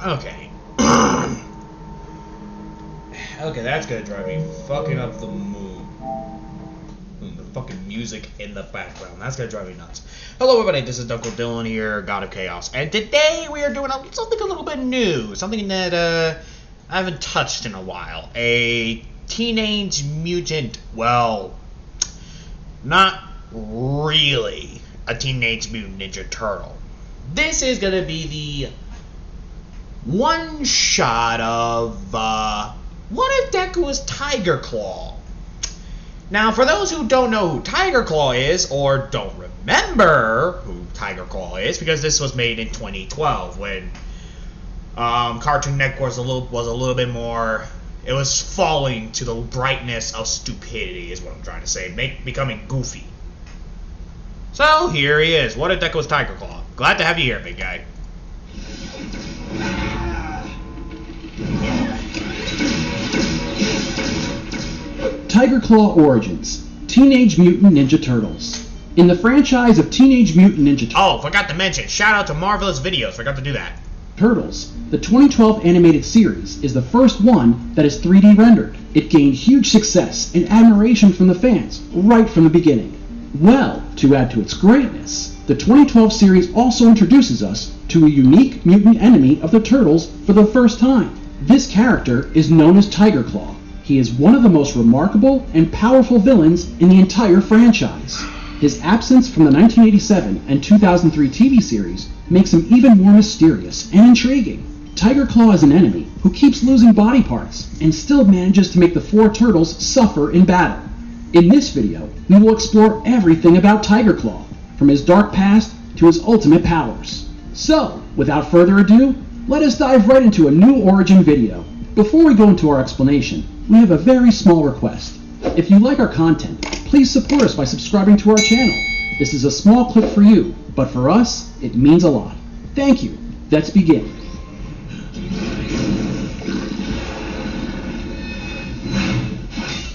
Okay. Okay, that's gonna drive me fucking up the moon. The fucking music in the background. That's gonna drive me nuts. Hello everybody, this is Uncle Dylan here, God of Chaos. And today we are doing something a little bit new. Something that I haven't touched in a while. A Teenage Mutant, well, not really a Teenage Mutant Ninja Turtle. This is gonna be the one shot of, what if Deku was Tigerclaw? Now, for those who don't know who Tigerclaw is, or don't remember who Tigerclaw is, because this was made in 2012, when Cartoon Network was a little bit more, it was falling to the brightness of stupidity, is what I'm trying to say, becoming goofy. So, here he is. What if Deku was Tigerclaw? Glad to have you here, big guy. Tigerclaw Origins, Teenage Mutant Ninja Turtles. In the franchise of Teenage Mutant Ninja Turtles... Oh, forgot to mention, shout out to Marvelous Videos, forgot to do that. Turtles, the 2012 animated series, is the first one that is 3D rendered. It gained huge success and admiration from the fans right from the beginning. Well, to add to its greatness, the 2012 series also introduces us to a unique mutant enemy of the Turtles for the first time. This character is known as Tigerclaw. He is one of the most remarkable and powerful villains in the entire franchise. His absence from the 1987 and 2003 TV series makes him even more mysterious and intriguing. Tigerclaw is an enemy who keeps losing body parts and still manages to make the four turtles suffer in battle. In this video, we will explore everything about Tigerclaw, from his dark past to his ultimate powers. So, without further ado, let us dive right into a new origin video. Before we go into our explanation, we have a very small request. If you like our content, please support us by subscribing to our channel. This is a small clip for you, but for us, it means a lot. Thank you. Let's begin.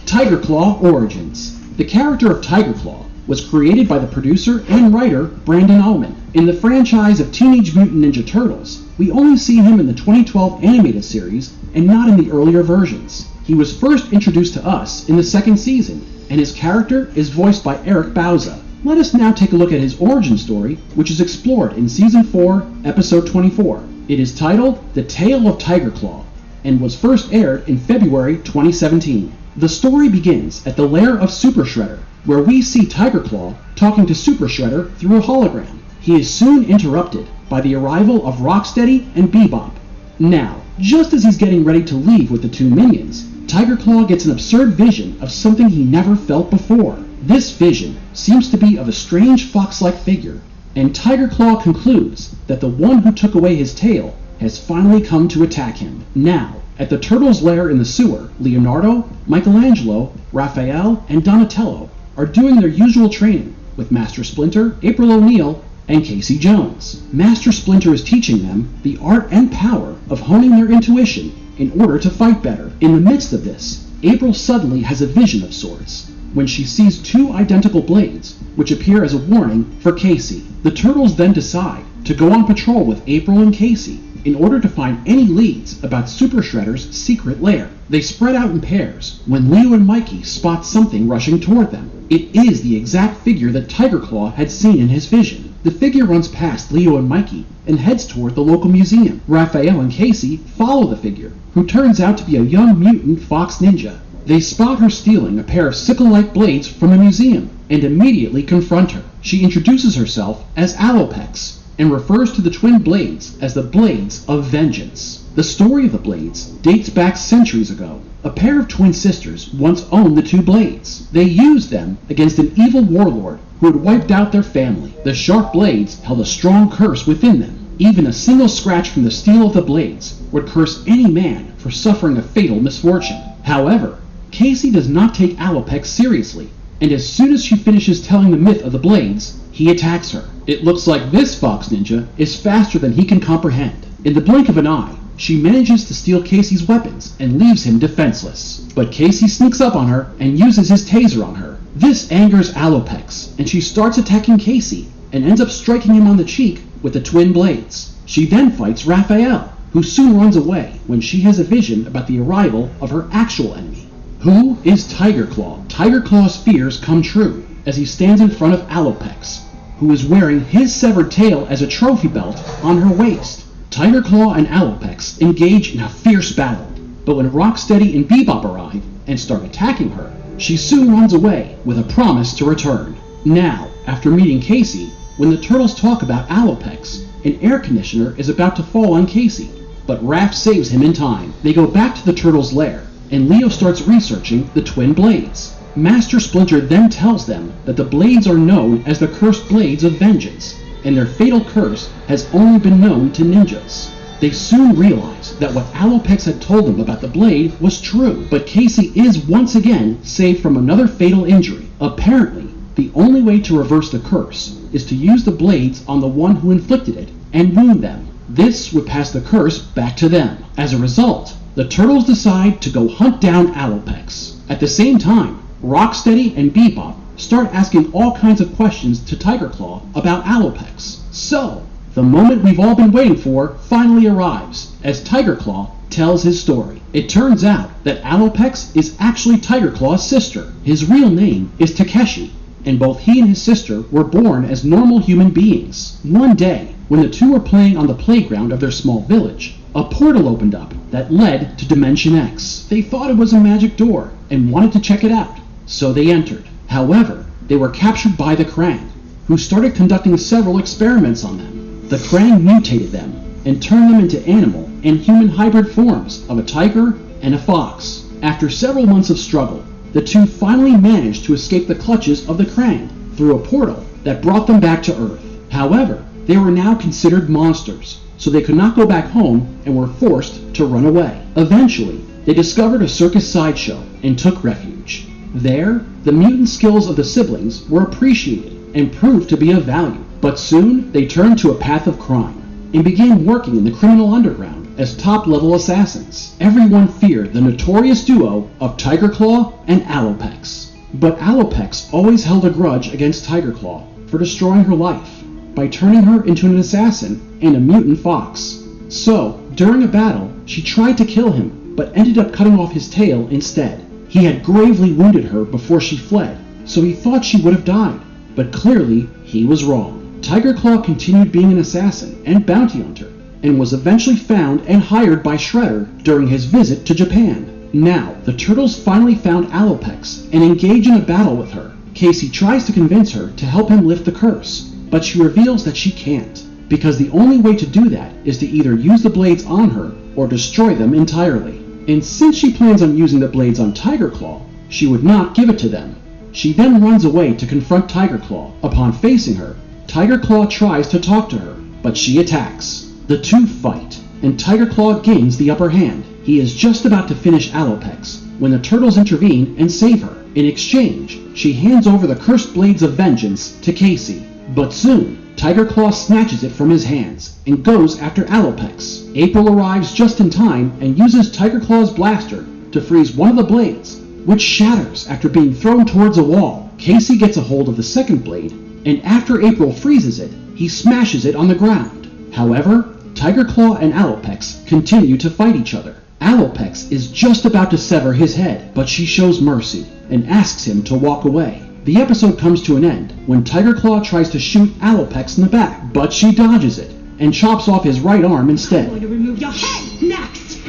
Tigerclaw Origins. The character of Tigerclaw was created by the producer and writer Brandon Auman. In the franchise of Teenage Mutant Ninja Turtles, we only see him in the 2012 animated series and not in the earlier versions. He was first introduced to us in the second season, and his character is voiced by Eric Bauza. Let us now take a look at his origin story, which is explored in Season 4, Episode 24. It is titled The Tale of Tigerclaw, and was first aired in February 2017. The story begins at the lair of Super Shredder, where we see Tigerclaw talking to Super Shredder through a hologram. He is soon interrupted by the arrival of Rocksteady and Bebop. Now, just as he's getting ready to leave with the two minions, Tigerclaw gets an absurd vision of something he never felt before. This vision seems to be of a strange fox-like figure, and Tigerclaw concludes that the one who took away his tail has finally come to attack him. Now, at the Turtles' lair in the sewer, Leonardo, Michelangelo, Raphael, and Donatello are doing their usual training with Master Splinter, April O'Neil, and Casey Jones. Master Splinter is teaching them the art and power of honing their intuition in order to fight better. In the midst of this, April suddenly has a vision of sorts when she sees two identical blades, which appear as a warning for Casey. The Turtles then decide to go on patrol with April and Casey in order to find any leads about Super Shredder's secret lair. They spread out in pairs when Leo and Mikey spot something rushing toward them. It is the exact figure that Tigerclaw had seen in his vision. The figure runs past Leo and Mikey and heads toward the local museum. Raphael and Casey follow the figure, who turns out to be a young mutant fox ninja. They spot her stealing a pair of sickle-like blades from a museum and immediately confront her. She introduces herself as Alopex and refers to the twin blades as the Blades of Vengeance. The story of the blades dates back centuries ago. A pair of twin sisters once owned the two blades. They used them against an evil warlord who had wiped out their family. The sharp blades held a strong curse within them. Even a single scratch from the steel of the blades would curse any man for suffering a fatal misfortune. However, Casey does not take Alopex seriously, and as soon as she finishes telling the myth of the blades, he attacks her. It looks like this fox ninja is faster than he can comprehend. In the blink of an eye, she manages to steal Casey's weapons and leaves him defenseless. But Casey sneaks up on her and uses his taser on her. This angers Alopex, and she starts attacking Casey and ends up striking him on the cheek with the twin blades. She then fights Raphael, who soon runs away when she has a vision about the arrival of her actual enemy. Who is Tigerclaw? Tigerclaw's fears come true as he stands in front of Alopex, who is wearing his severed tail as a trophy belt on her waist. Tigerclaw and Alopex engage in a fierce battle, but when Rocksteady and Bebop arrive and start attacking her, she soon runs away with a promise to return. Now, after meeting Casey, when the turtles talk about Alopex, an air conditioner is about to fall on Casey, but Raph saves him in time. They go back to the turtles' lair, and Leo starts researching the twin blades. Master Splinter then tells them that the blades are known as the Cursed Blades of Vengeance, and their fatal curse has only been known to ninjas. They soon realize that what Alopex had told them about the blade was true, but Casey is once again saved from another fatal injury. Apparently, the only way to reverse the curse is to use the blades on the one who inflicted it and wound them. This would pass the curse back to them. As a result, the turtles decide to go hunt down Alopex. At the same time, Rocksteady and Bebop start asking all kinds of questions to Tigerclaw about Alopex. So, the moment we've all been waiting for finally arrives as Tigerclaw tells his story. It turns out that Alopex is actually Tigerclaw's sister. His real name is Takeshi, and both he and his sister were born as normal human beings. One day, when the two were playing on the playground of their small village, a portal opened up that led to Dimension X. They thought it was a magic door and wanted to check it out, so they entered. However, they were captured by the Krang, who started conducting several experiments on them. The Krang mutated them and turned them into animal and human hybrid forms of a tiger and a fox. After several months of struggle, the two finally managed to escape the clutches of the Krang through a portal that brought them back to Earth. However, they were now considered monsters, so they could not go back home and were forced to run away. Eventually, they discovered a circus sideshow and took refuge. There, the mutant skills of the siblings were appreciated and proved to be of value, but soon they turned to a path of crime and began working in the criminal underground as top-level assassins. Everyone feared the notorious duo of Tigerclaw and Alopex. But Alopex always held a grudge against Tigerclaw for destroying her life by turning her into an assassin and a mutant fox. So, during a battle, she tried to kill him, but ended up cutting off his tail instead. He had gravely wounded her before she fled, so he thought she would have died, but clearly he was wrong. Tigerclaw continued being an assassin and bounty hunter, and was eventually found and hired by Shredder during his visit to Japan. Now, the turtles finally found Alopex and engage in a battle with her. Casey tries to convince her to help him lift the curse, but she reveals that she can't, because the only way to do that is to either use the blades on her or destroy them entirely. And since she plans on using the blades on Tigerclaw, she would not give it to them. She then runs away to confront Tigerclaw. Upon facing her, Tigerclaw tries to talk to her, but she attacks. The two fight, and Tigerclaw gains the upper hand. He is just about to finish Alopex when the turtles intervene and save her. In exchange, she hands over the Cursed Blades of Vengeance to Casey. But soon, Tigerclaw snatches it from his hands and goes after Alopex. April arrives just in time and uses Tigerclaw's blaster to freeze one of the blades, which shatters after being thrown towards a wall. Casey gets a hold of the second blade, and after April freezes it, he smashes it on the ground. However, Tigerclaw and Alopex continue to fight each other. Alopex is just about to sever his head, but she shows mercy and asks him to walk away. The episode comes to an end when Tigerclaw tries to shoot Alopex in the back, but she dodges it and chops off his right arm instead. I'm going to remove your head next!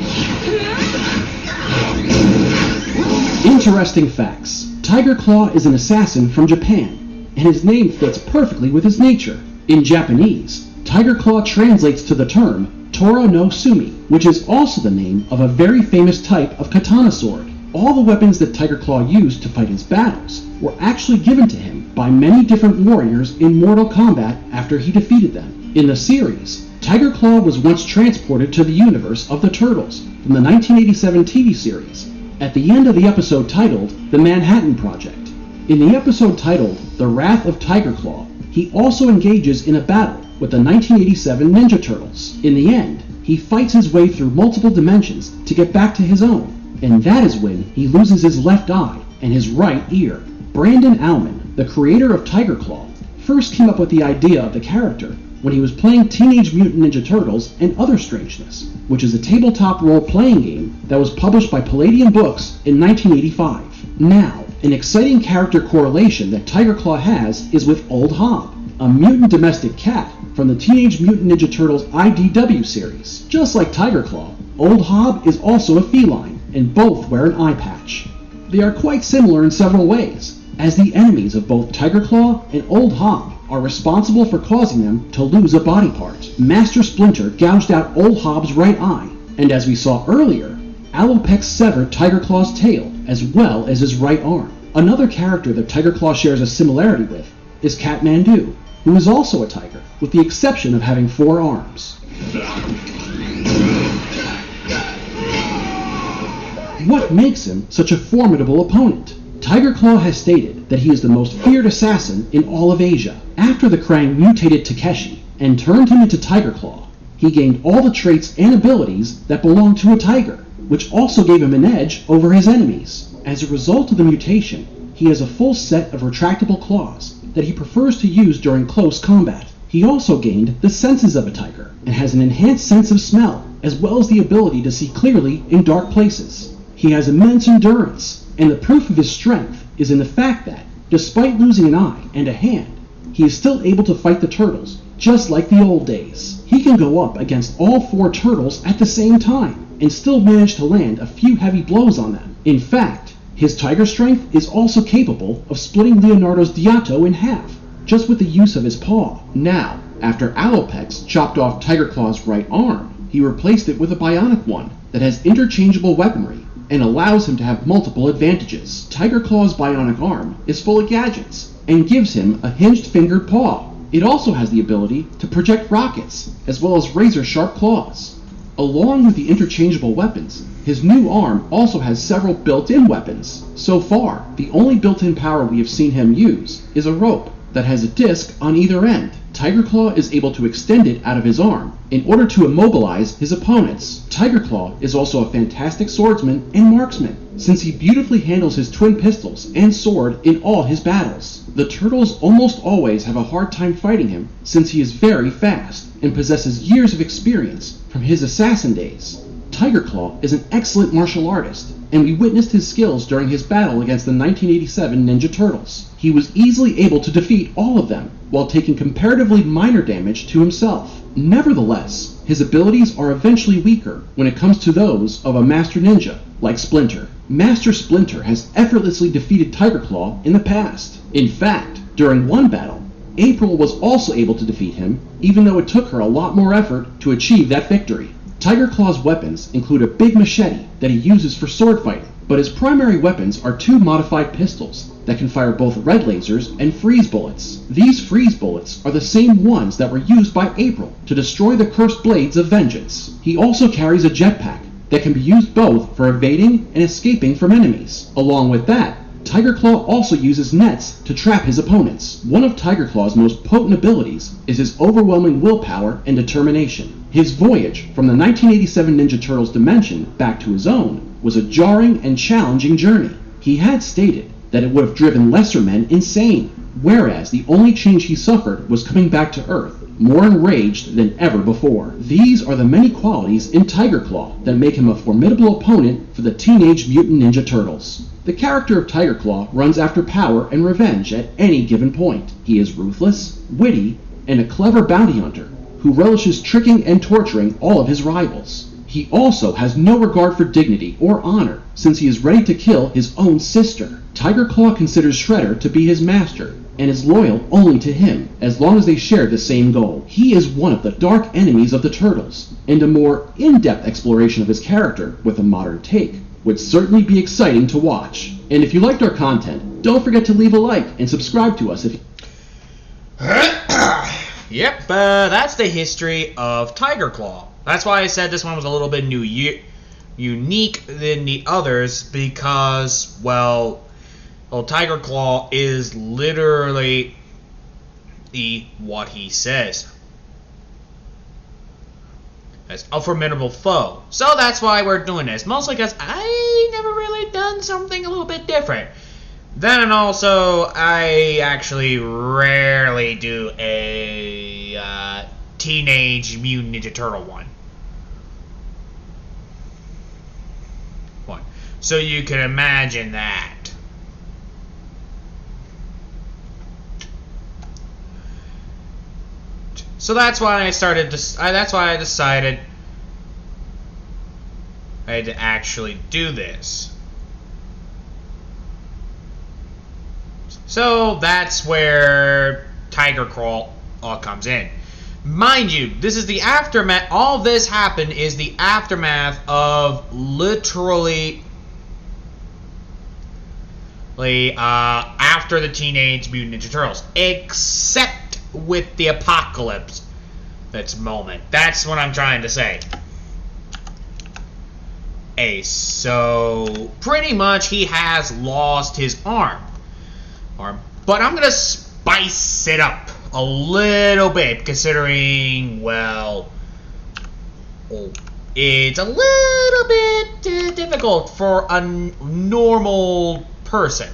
Interesting facts. Tigerclaw is an assassin from Japan, and his name fits perfectly with his nature. In Japanese, Tigerclaw translates to the term Tora no Sumi, which is also the name of a very famous type of katana sword. All the weapons that Tigerclaw used to fight his battles were actually given to him by many different warriors in Mortal Kombat after he defeated them. In the series, Tigerclaw was once transported to the universe of the Turtles from the 1987 TV series at the end of the episode titled The Manhattan Project. In the episode titled The Wrath of Tigerclaw, he also engages in a battle with the 1987 Ninja Turtles. In the end, he fights his way through multiple dimensions to get back to his own, and that is when he loses his left eye and his right ear. Brandon Auman, the creator of Tigerclaw, first came up with the idea of the character when he was playing Teenage Mutant Ninja Turtles and Other Strangeness, which is a tabletop role-playing game that was published by Palladium Books in 1985. Now, an exciting character correlation that Tigerclaw has is with Old Hob, a mutant domestic cat from the Teenage Mutant Ninja Turtles IDW series. Just like Tigerclaw, Old Hob is also a feline, and both wear an eye patch. They are quite similar in several ways, as the enemies of both Tigerclaw and Old Hob are responsible for causing them to lose a body part. Master Splinter gouged out Old Hob's right eye, and as we saw earlier, Alopex severed Tigerclaw's tail as well as his right arm. Another character that Tigerclaw shares a similarity with is Catmandu, who is also a tiger, with the exception of having 4 arms. What makes him such a formidable opponent? Tigerclaw has stated that he is the most feared assassin in all of Asia. After the Krang mutated Takeshi and turned him into Tigerclaw, he gained all the traits and abilities that belong to a tiger, which also gave him an edge over his enemies. As a result of the mutation, he has a full set of retractable claws that he prefers to use during close combat. He also gained the senses of a tiger and has an enhanced sense of smell, as well as the ability to see clearly in dark places. He has immense endurance, and the proof of his strength is in the fact that, despite losing an eye and a hand, he is still able to fight the turtles, just like the old days. He can go up against all 4 turtles at the same time, and still manage to land a few heavy blows on them. In fact, his tiger strength is also capable of splitting Leonardo's Diato in half, just with the use of his paw. Now, after Alopex chopped off Tigerclaw's right arm, he replaced it with a bionic one that has interchangeable weaponry and allows him to have multiple advantages. Tigerclaw's bionic arm is full of gadgets and gives him a hinged-fingered paw. It also has the ability to project rockets, as well as razor-sharp claws. Along with the interchangeable weapons, his new arm also has several built-in weapons. So far, the only built-in power we have seen him use is a rope that has a disc on either end. Tigerclaw is able to extend it out of his arm in order to immobilize his opponents. Tigerclaw is also a fantastic swordsman and marksman, since he beautifully handles his twin pistols and sword in all his battles. The turtles almost always have a hard time fighting him, since he is very fast and possesses years of experience from his assassin days. Tigerclaw is an excellent martial artist, and we witnessed his skills during his battle against the 1987 Ninja Turtles. He was easily able to defeat all of them, while taking comparatively minor damage to himself. Nevertheless, his abilities are eventually weaker when it comes to those of a Master Ninja, like Splinter. Master Splinter has effortlessly defeated Tigerclaw in the past. In fact, during one battle, April was also able to defeat him, even though it took her a lot more effort to achieve that victory. Tigerclaw's weapons include a big machete that he uses for sword fighting, but his primary weapons are 2 modified pistols that can fire both red lasers and freeze bullets. These freeze bullets are the same ones that were used by April to destroy the cursed blades of vengeance. He also carries a jetpack that can be used both for evading and escaping from enemies. Along with that, Tigerclaw also uses nets to trap his opponents. One of Tigerclaw's most potent abilities is his overwhelming willpower and determination. His voyage from the 1987 Ninja Turtles dimension back to his own was a jarring and challenging journey. He had stated that it would have driven lesser men insane, whereas the only change he suffered was coming back to Earth, more enraged than ever before. These are the many qualities in Tigerclaw that make him a formidable opponent for the Teenage Mutant Ninja Turtles. The character of Tigerclaw runs after power and revenge at any given point. He is ruthless, witty, and a clever bounty hunter who relishes tricking and torturing all of his rivals. He also has no regard for dignity or honor, since he is ready to kill his own sister. Tigerclaw considers Shredder to be his master, and is loyal only to him, as long as they share the same goal. He is one of the dark enemies of the Turtles, and a more in-depth exploration of his character, with a modern take, would certainly be exciting to watch. And if you liked our content, don't forget to leave a like and subscribe to us if Yep, that's the history of Tigerclaw. That's why I said this one was a little bit unique than the others, because, well, Tigerclaw is literally what he says. As a formidable foe. So that's why we're doing this. Mostly because I never really done something a little bit different. Then also, I actually rarely do a Teenage Mutant Ninja Turtle one. So you can imagine that. So that's why I started. That's why I decided I had to actually do this. So that's where Tigerclaw all comes in. Mind you, this is the aftermath. All this happened is the aftermath of literally after the Teenage Mutant Ninja Turtles, except with the apocalypse. That's moment. That's what I'm trying to say. So pretty much he has lost his arm. But I'm gonna spice it up a little bit, considering, well, it's a little bit difficult for a normal person.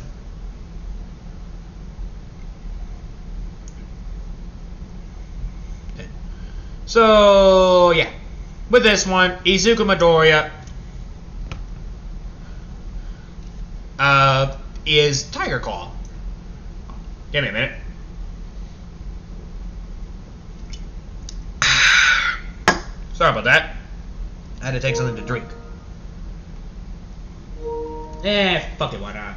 So yeah, with this one, Izuku Midoriya is Tigerclaw. Give me a minute. Sorry about that. I had to take something to drink. Fuck it, why not?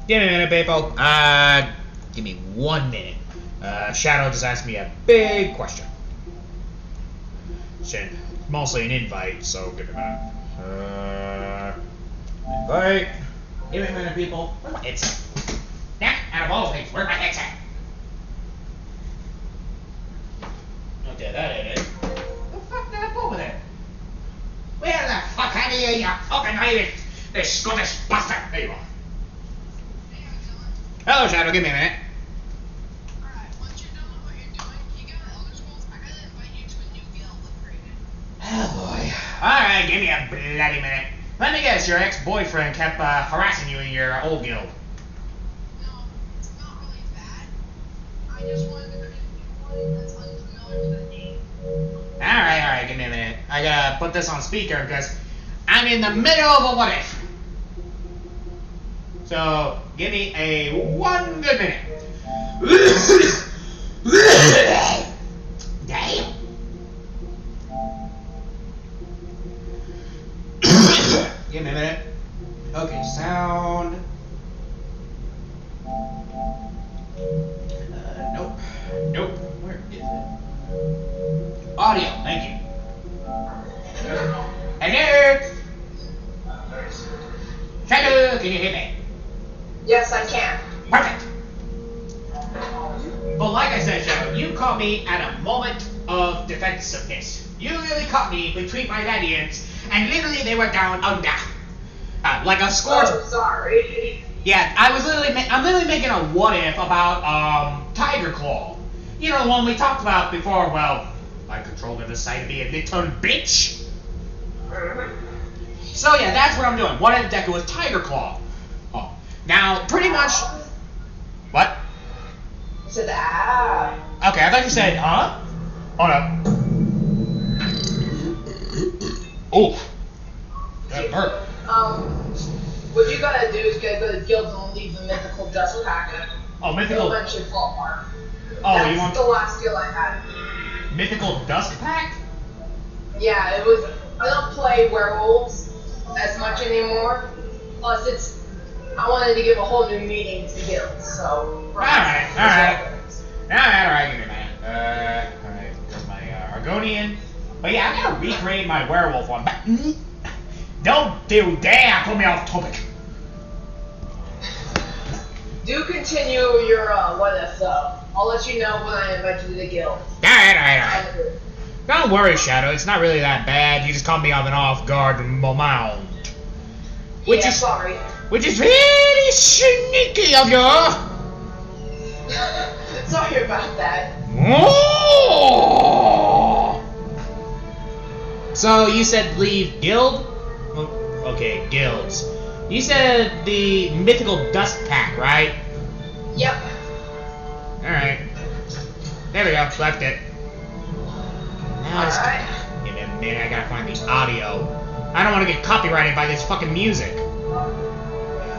Give me a minute, people. Give me 1 minute. Shadow just asked me a big question. Shit, mostly an invite, so give me a minute. Invite. Give me a minute, people. Where's my headset? Now, out of all things, where's my headset? Okay, that ain't it. The fuck did I put with it? Where the fuck are you fucking hiding? This Scottish bastard! There you are. Hello, Shadow, give me a minute. Alright, once you're done with what you're doing, you got Elder Scrolls, I gotta invite you to a new guild we've created. Oh boy. Alright, give me a bloody minute. Let me guess, your ex-boyfriend kept harassing you in your old guild. No, it's not really bad. I just wanted to create a new one that's unfamiliar with that name. Alright, give me a minute. I gotta put this on speaker because I'm in the middle of a what if. So, give me a 1 good minute. Damn. Give me a minute. Okay, sound. Nope. Nope. Where is it? Audio, thank you. Hello? Shadow, can you hear me? Yes, I can. Perfect. But like I said, Shadow, you caught me at a moment of defensiveness. You really caught me between my radiants, and literally they were down under. Like a scorch. Oh, sorry. Yeah, I'm literally making a what if about Tigerclaw. You know, the one we talked about before. Well, my controller decided to be a little bitch. So yeah, that's what I'm doing. What if Deku was Tigerclaw? Oh, now pretty much. What? To the app. Okay, I thought you said, huh? Oh no. Oh. That hurt. What you gotta do is you gotta go to the guild and leave the mythical dust packet. Oh, mythical. It'll eventually fall apart. Oh, That's you want the last deal I had. mythical dust pack? Yeah, it was. I don't play werewolves as much anymore. Plus, I wanted to give a whole new meaning to guilds, so. Alright, give me a minute. Alright, there's my Argonian. But yeah, I gotta recreate my werewolf one. Don't dare put me off topic. Do continue your what if though. I'll let you know when I invite you to the guild. Alright. Don't worry, Shadow. It's not really that bad. You just caught me on an off-guard moment. Sorry. Which is really sneaky of you. Sorry about that. Oh! So you said leave guild? Okay, guilds. You said the mythical dust pack, right? Yep. Alright. There we go. Left it. Now it's... Alright. Give me a minute. I gotta find the audio. I don't want to get copyrighted by this fucking music.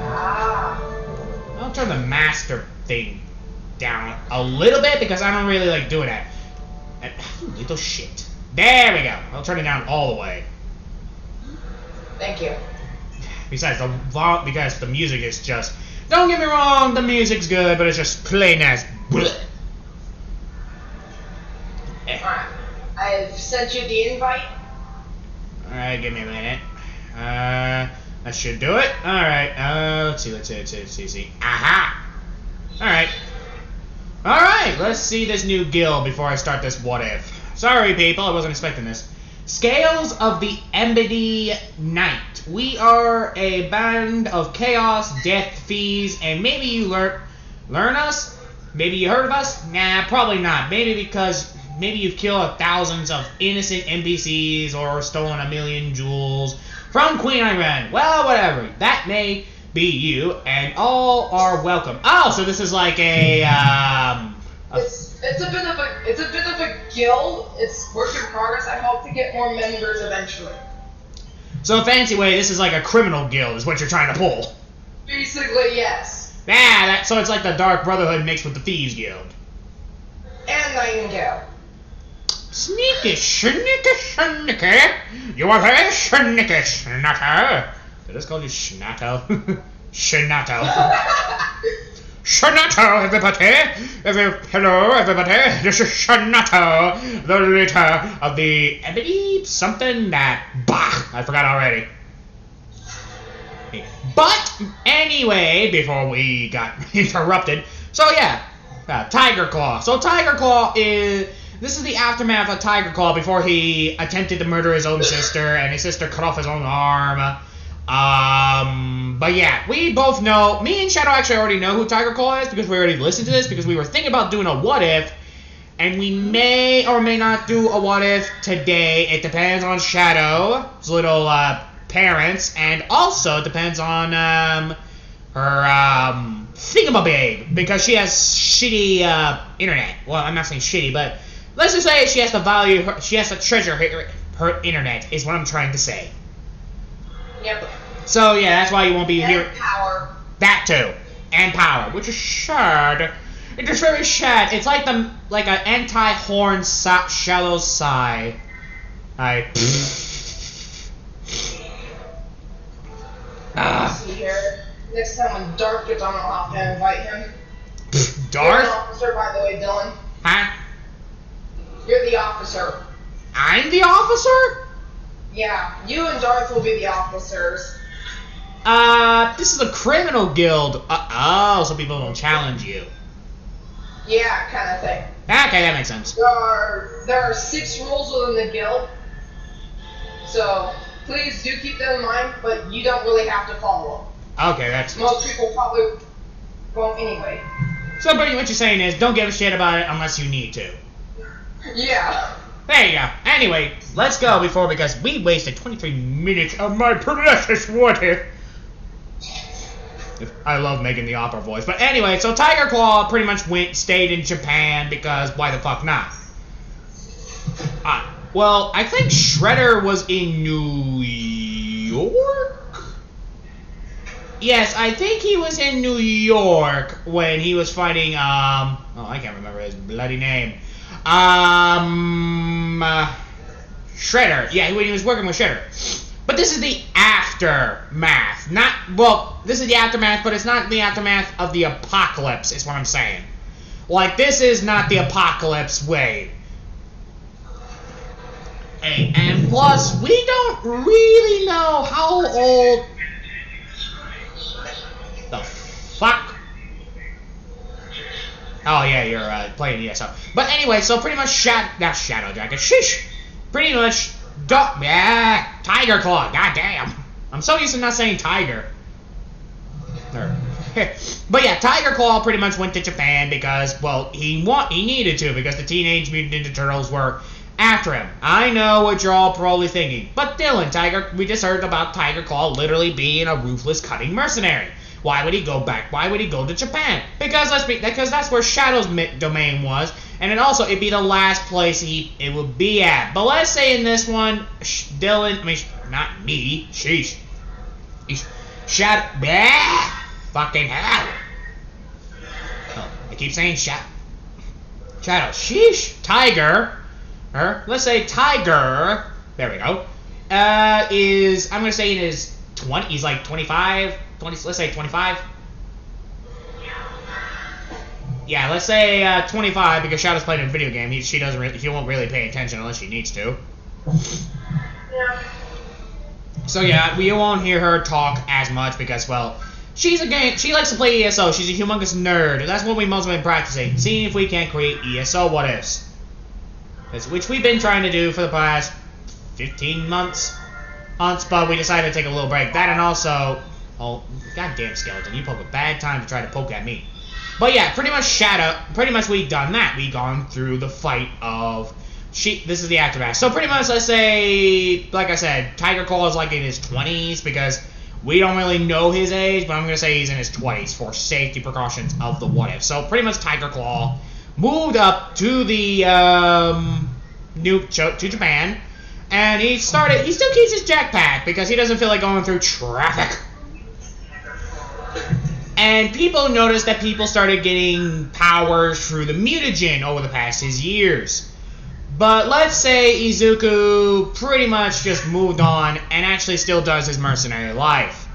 Ah. I'll turn the master thing down a little bit because I don't really like doing that. Little shit. There we go. I'll turn it down all the way. Thank you. Besides, because the music is just... Don't get me wrong, the music's good, but it's just plain as... Bleh. Alright. I've sent you the invite. Alright, give me a minute. That should do it. Alright, let's see. Aha! Alright. Alright, let's see this new guild before I start this what if. Sorry, people, I wasn't expecting this. Scales of the Embody Knight. We are a band of chaos, death, thieves, and maybe you learn us? Maybe you heard of us? Nah, probably not. Maybe because maybe you've killed thousands of innocent NPCs or stolen 1,000,000 jewels from Queen Iran. Well, whatever. That may be you, and all are welcome. Oh, so this is like a It's a bit of a guild. It's work in progress. I hope to get more members eventually. So a fancy way, this is like a criminal guild, is what you're trying to pull. Basically, yes. So it's like the Dark Brotherhood mixed with the Thieves Guild. And Nightingale. Sneaky, you are very sneaky, Schnatter. Did I just call you Schnatto? Schnatter. Shanato, everybody! Hello, everybody! This is Shanato, the leader of the Ebony something that... Bah! I forgot already. But, anyway, before we got interrupted, so yeah, Tigerclaw. So Tigerclaw is... This is the aftermath of Tigerclaw before he attempted to murder his own sister, and his sister cut off his own arm. But yeah, we both know, me and Shadow actually already know who Tigerclaw is because we already listened to this because we were thinking about doing a what if, and we may or may not do a what if today. It depends on Shadow's little, parents, and also it depends on, her, thingamababe, because she has shitty, internet. Well, I'm not saying shitty, but let's just say she has to treasure her internet, is what I'm trying to say. Yep. So yeah, that's why you won't be And here. power. That too, and power, which is sad. It is very sad. It's like an anti-horn shallow sigh. See here. Next time when Dark gets on, I'll have to invite him. You're Darth? the officer, by the way, Dylan. Huh? You're the officer. I'm the officer? Yeah, you and Darth will be the officers. This is a criminal guild. So people don't challenge you. Yeah, kind of thing. Okay, that makes sense. There are 6 rules within the guild, so please do keep them in mind, but you don't really have to follow Okay, that's... them. Most people probably won't anyway. So pretty what you're saying is, don't give a shit about it unless you need to. Yeah. There you go. Anyway, let's go because we wasted 23 minutes of my precious what if. I love making the opera voice. But anyway, so Tigerclaw pretty much stayed in Japan because why the fuck not? Well, I think Shredder was in New York? Yes, I think he was in New York when he was fighting, I can't remember his bloody name. Shredder. Yeah, when he was working with Shredder. But this is the aftermath. This is the aftermath, but it's not the aftermath of the apocalypse, is what I'm saying. Like, this is not the apocalypse way. And plus, we don't really know how old... The fuck? Oh, yeah, you're playing the ESO. But anyway, so pretty much Shadow Dragon. Shish! Pretty much... Tigerclaw, goddamn. I'm so used to not saying tiger. But yeah, Tigerclaw pretty much went to Japan because, well, he needed to because the Teenage Mutant Ninja Turtles were after him. I know what you're all probably thinking. But Dylan, we just heard about Tigerclaw literally being a ruthless cutting mercenary. Why would he go back? Why would he go to Japan? Because that's where Shadow's domain was, and it'd be the last place it would be at. But let's say in this one, not me, sheesh. Shadow, fucking hell. Oh, I keep saying Shadow, sheesh. Tiger, let's say Tiger, there we go, I'm gonna say in his 20, he's like 25, let's say 25. Yeah, let's say 25 because Shadow's playing a video game. He won't really pay attention unless she needs to. Yeah. So yeah, we won't hear her talk as much because, well, she likes to play ESO. She's a humongous nerd. That's what we mostly been practicing, seeing if we can create ESO what ifs, which we've been trying to do for the past 15 months. But we decided to take a little break. That and also, oh, goddamn skeleton, you poke a bad time to try to poke at me. But yeah, pretty much we've done that. We've gone through the fight of this is the aftermath. So pretty much, let's say, like I said, Tigerclaw is like in his 20s because we don't really know his age, but I'm gonna say he's in his 20s for safety precautions of the what if. So pretty much Tigerclaw moved up to the to Japan, and he still keeps his jetpack because he doesn't feel like going through traffic. And people noticed that people started getting powers through the mutagen over the past years. But let's say Izuku pretty much just moved on and actually still does his mercenary life.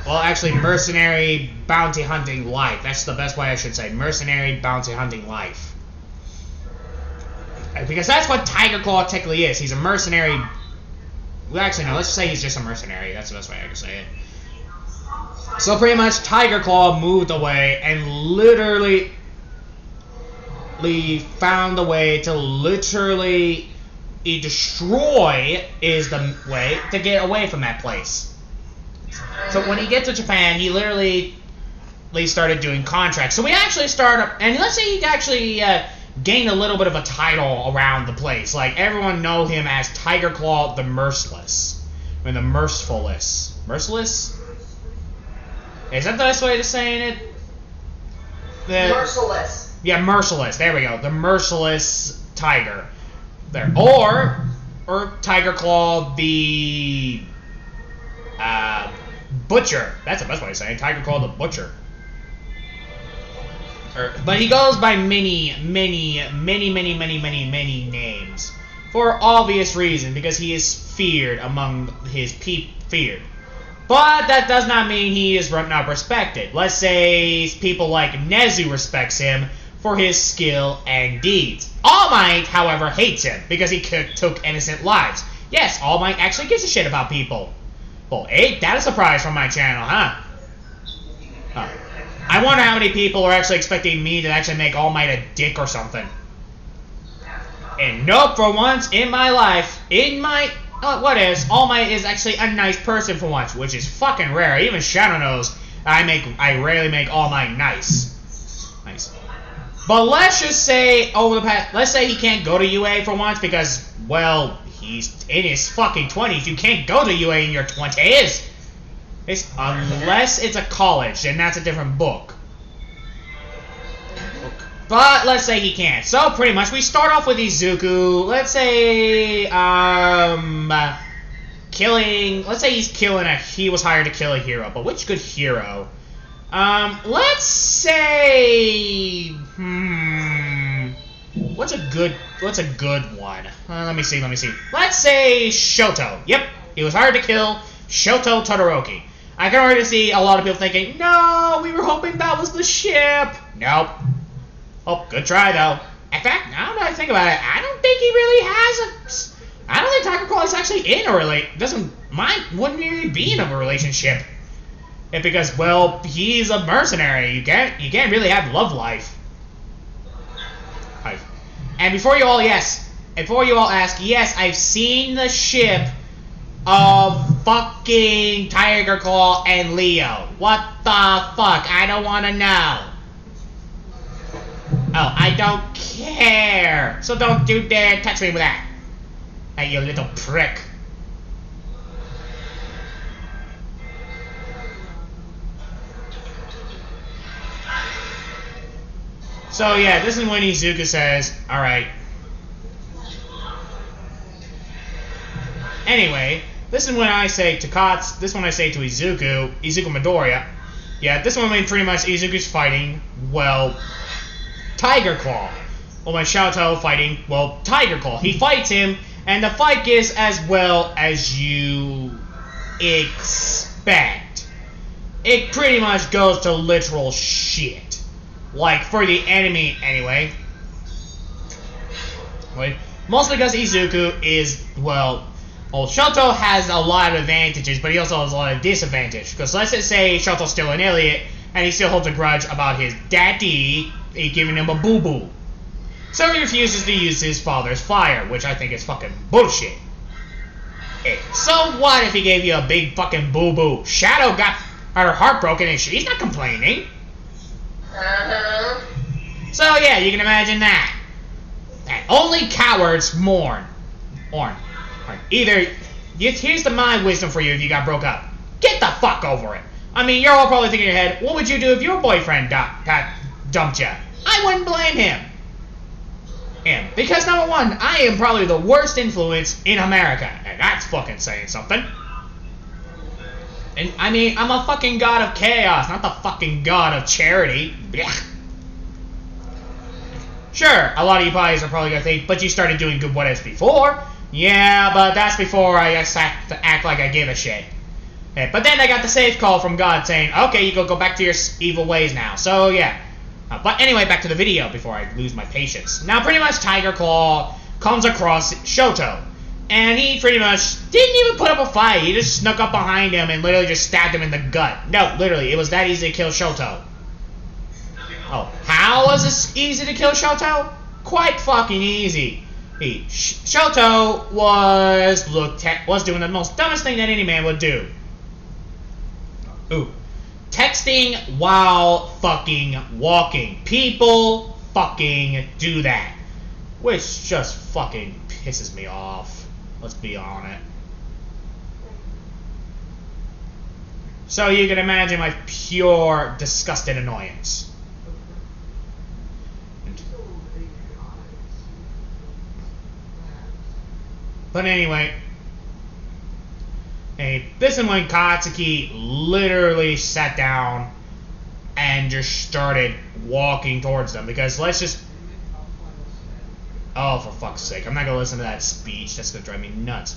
Well, actually, mercenary bounty hunting life. That's the best way I should say. Mercenary bounty hunting life. Because that's what Tigerclaw technically is. He's a mercenary. Well, actually, no, let's just say he's just a mercenary. That's the best way I can say it. So pretty much Tigerclaw moved away and literally found a way to literally destroy is the way to get away from that place. So when he gets to Japan, he literally started doing contracts. So we actually started, and let's say he actually gained a little bit of a title around the place. Like everyone know him as Tigerclaw the Merciless, or the Mercifulest. Merciless? Is that the best way of saying it? Merciless. Yeah, Merciless. There we go. The Merciless Tiger. There. Or Tigerclaw the Butcher. That's the best way to say it. Tigerclaw the Butcher. But he goes by many names. For obvious reason, because he is feared among his feared. But that does not mean he is not respected. Let's say people like Nezu respects him for his skill and deeds. All Might, however, hates him because he took innocent lives. Yes, All Might actually gives a shit about people. Well, ain't that a surprise from my channel, huh? I wonder how many people are actually expecting me to actually make All Might a dick or something. And nope, for once in my life, what is, All Might is actually a nice person for once, which is fucking rare. Even Shadow knows I rarely make All Might nice. But let's just say let's say he can't go to UA for once because, well, he's in his fucking 20s. You can't go to UA in your 20s. Unless it's a college, then that's a different book. But let's say he can't. So pretty much we start off with Izuku. Let's say let's say he was hired to kill a hero, but which good hero? Let's say what's a good one? Let me see. Let's say Shoto. Yep, he was hired to kill Shoto Todoroki. I can already see a lot of people thinking, no, we were hoping that was the ship. Nope. Oh, good try, though. In fact, now that I think about it, I don't think he really has I don't think Tigerclaw is actually in a wouldn't really be in a relationship. Because, well, he's a mercenary. You can't really have love life. And before you all ask, yes, I've seen the ship of fucking Tigerclaw and Leo. What the fuck? I don't want to know. Oh, I don't care. So don't you dare touch me with that. Hey, you little prick. So yeah, this is when Izuku says, alright. Anyway, this is when I say to Katz, this one I say to Izuku Midoriya. Yeah, this one when pretty much Izuku's fighting, well, Tigerclaw. Well, when Shoto fighting, well, Tigerclaw. He fights him, and the fight is as well as you expect. It pretty much goes to literal shit. Like, for the enemy, anyway. Right? Mostly because Izuku is, well, Shoto has a lot of advantages, but he also has a lot of disadvantages. Because let's just say Shoto's still an idiot, and he still holds a grudge about his daddy giving him a boo-boo. So he refuses to use his father's fire, which I think is fucking bullshit. So what if he gave you a big fucking boo-boo? Shadow got her heart broken and she's not complaining. Uh-huh. So yeah, you can imagine that. And only cowards mourn. Either, here's my wisdom for you if you got broke up. Get the fuck over it. I mean, you're all probably thinking in your head, what would you do if your boyfriend dumped you? I wouldn't blame him. Because number one, I am probably the worst influence in America. And that's fucking saying something. And I mean, I'm a fucking god of chaos, not the fucking god of charity. Blech. Sure, a lot of you guys are probably gonna think, but you started doing good what ifs before. Yeah, but that's before I act like I give a shit. But then I got the safe call from God saying, okay, you go back to your evil ways now. So yeah. But anyway, back to the video before I lose my patience. Now, pretty much Tigerclaw comes across Shoto. And he pretty much didn't even put up a fight. He just snuck up behind him and literally just stabbed him in the gut. No, literally, it was that easy to kill Shoto. Oh, how was this easy to kill Shoto? Quite fucking easy. Shoto was doing the most dumbest thing that any man would do. Ooh. Texting while fucking walking. People fucking do that. Which just fucking pisses me off. Let's be on it. So you can imagine my pure, disgusted annoyance. But anyway, this is when Katsuki literally sat down and just started walking towards them. Because let's just... Oh, for fuck's sake. I'm not going to listen to that speech. That's going to drive me nuts.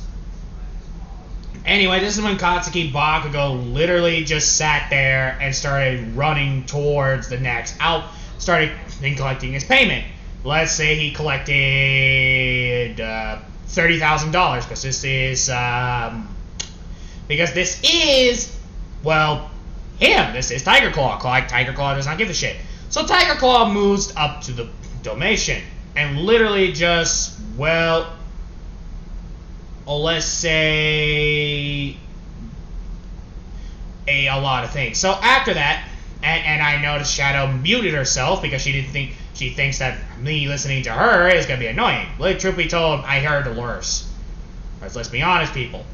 Anyway, this is when Katsuki Bakugo literally just sat there and started running towards the next started collecting his payment. Let's say he collected $30,000 because this is well, him. This is Tigerclaw. Tigerclaw does not give a shit. So Tigerclaw moves up to the Dalmatian and literally just, well, let's say a lot of things. So after that, and I noticed Shadow muted herself because she thinks that me listening to her is gonna be annoying. Well, truth be told, I heard the worst. Right, let's be honest, people.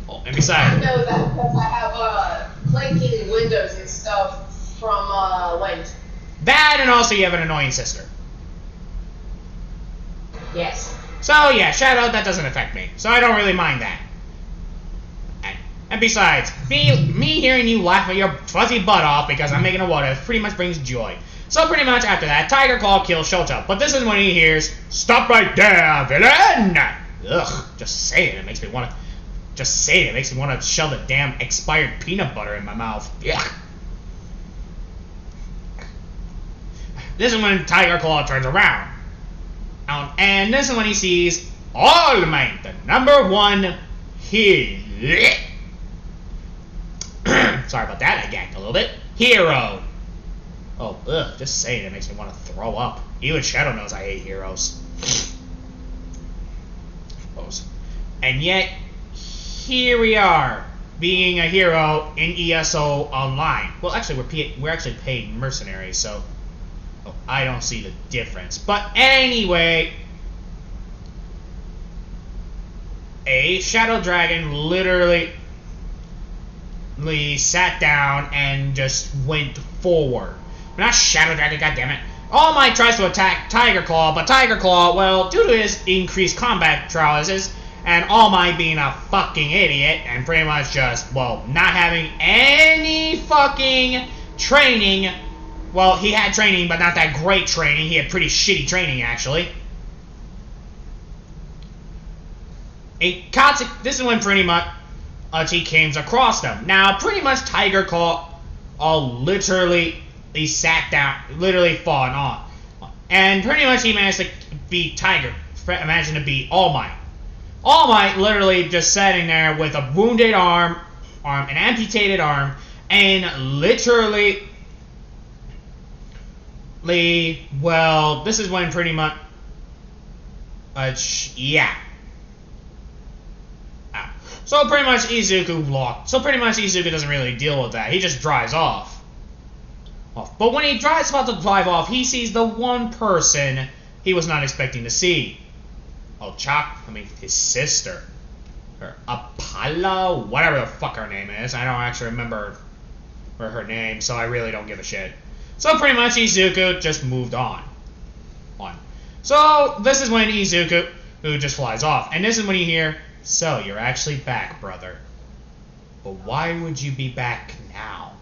Oh, and besides, I know that because I have blinking windows and stuff from Lent. That, and also you have an annoying sister. Yes. So yeah, Shadow, that doesn't affect me. So I don't really mind that. And besides, me hearing you laugh at your fuzzy butt off because I'm making a what if pretty much brings joy. So pretty much after that, Tigerclaw kills Shoto. But this is when he hears, "Stop right there, villain!" Ugh, just saying it makes me want to shove the damn expired peanut butter in my mouth. Yuck. This is when Tigerclaw turns around. And this is when he sees All Might, the #1 hero. Sorry about that, I gagged a little bit. Hero. Oh, ugh, just saying it makes me want to throw up. Even Shadow knows I hate heroes. And yet, here we are, being a hero in ESO Online. Well, actually, we're actually paid mercenaries, so I don't see the difference. But anyway, a Shadow Dragon literally sat down and just went forward. Not Shadow Dragon, goddammit. All Might tries to attack Tigerclaw, but Tigerclaw, well, due to his increased combat prowesses, and All Might being a fucking idiot, and pretty much just, well, not having any fucking training. Well, he had training, but not that great training. He had pretty shitty training, actually. This is when pretty much he came across them. Now, pretty much Tigerclaw literally, he sat down, literally fallen on. And pretty much he managed to beat managed to beat All Might. All Might literally just sitting there with a wounded arm, an amputated arm, and literally, well, this is when pretty much, yeah. So pretty much Izuku locked. So pretty much Izuku doesn't really deal with that. He just drives off. But when he drives about to drive off, he sees the one person he was not expecting to see. His sister. Or Apollo, whatever the fuck her name is. I don't actually remember her name, so I really don't give a shit. So pretty much Izuku just moved on. So this is when Izuku just flies off. And this is when you hear, "So, you're actually back, brother. But why would you be back now?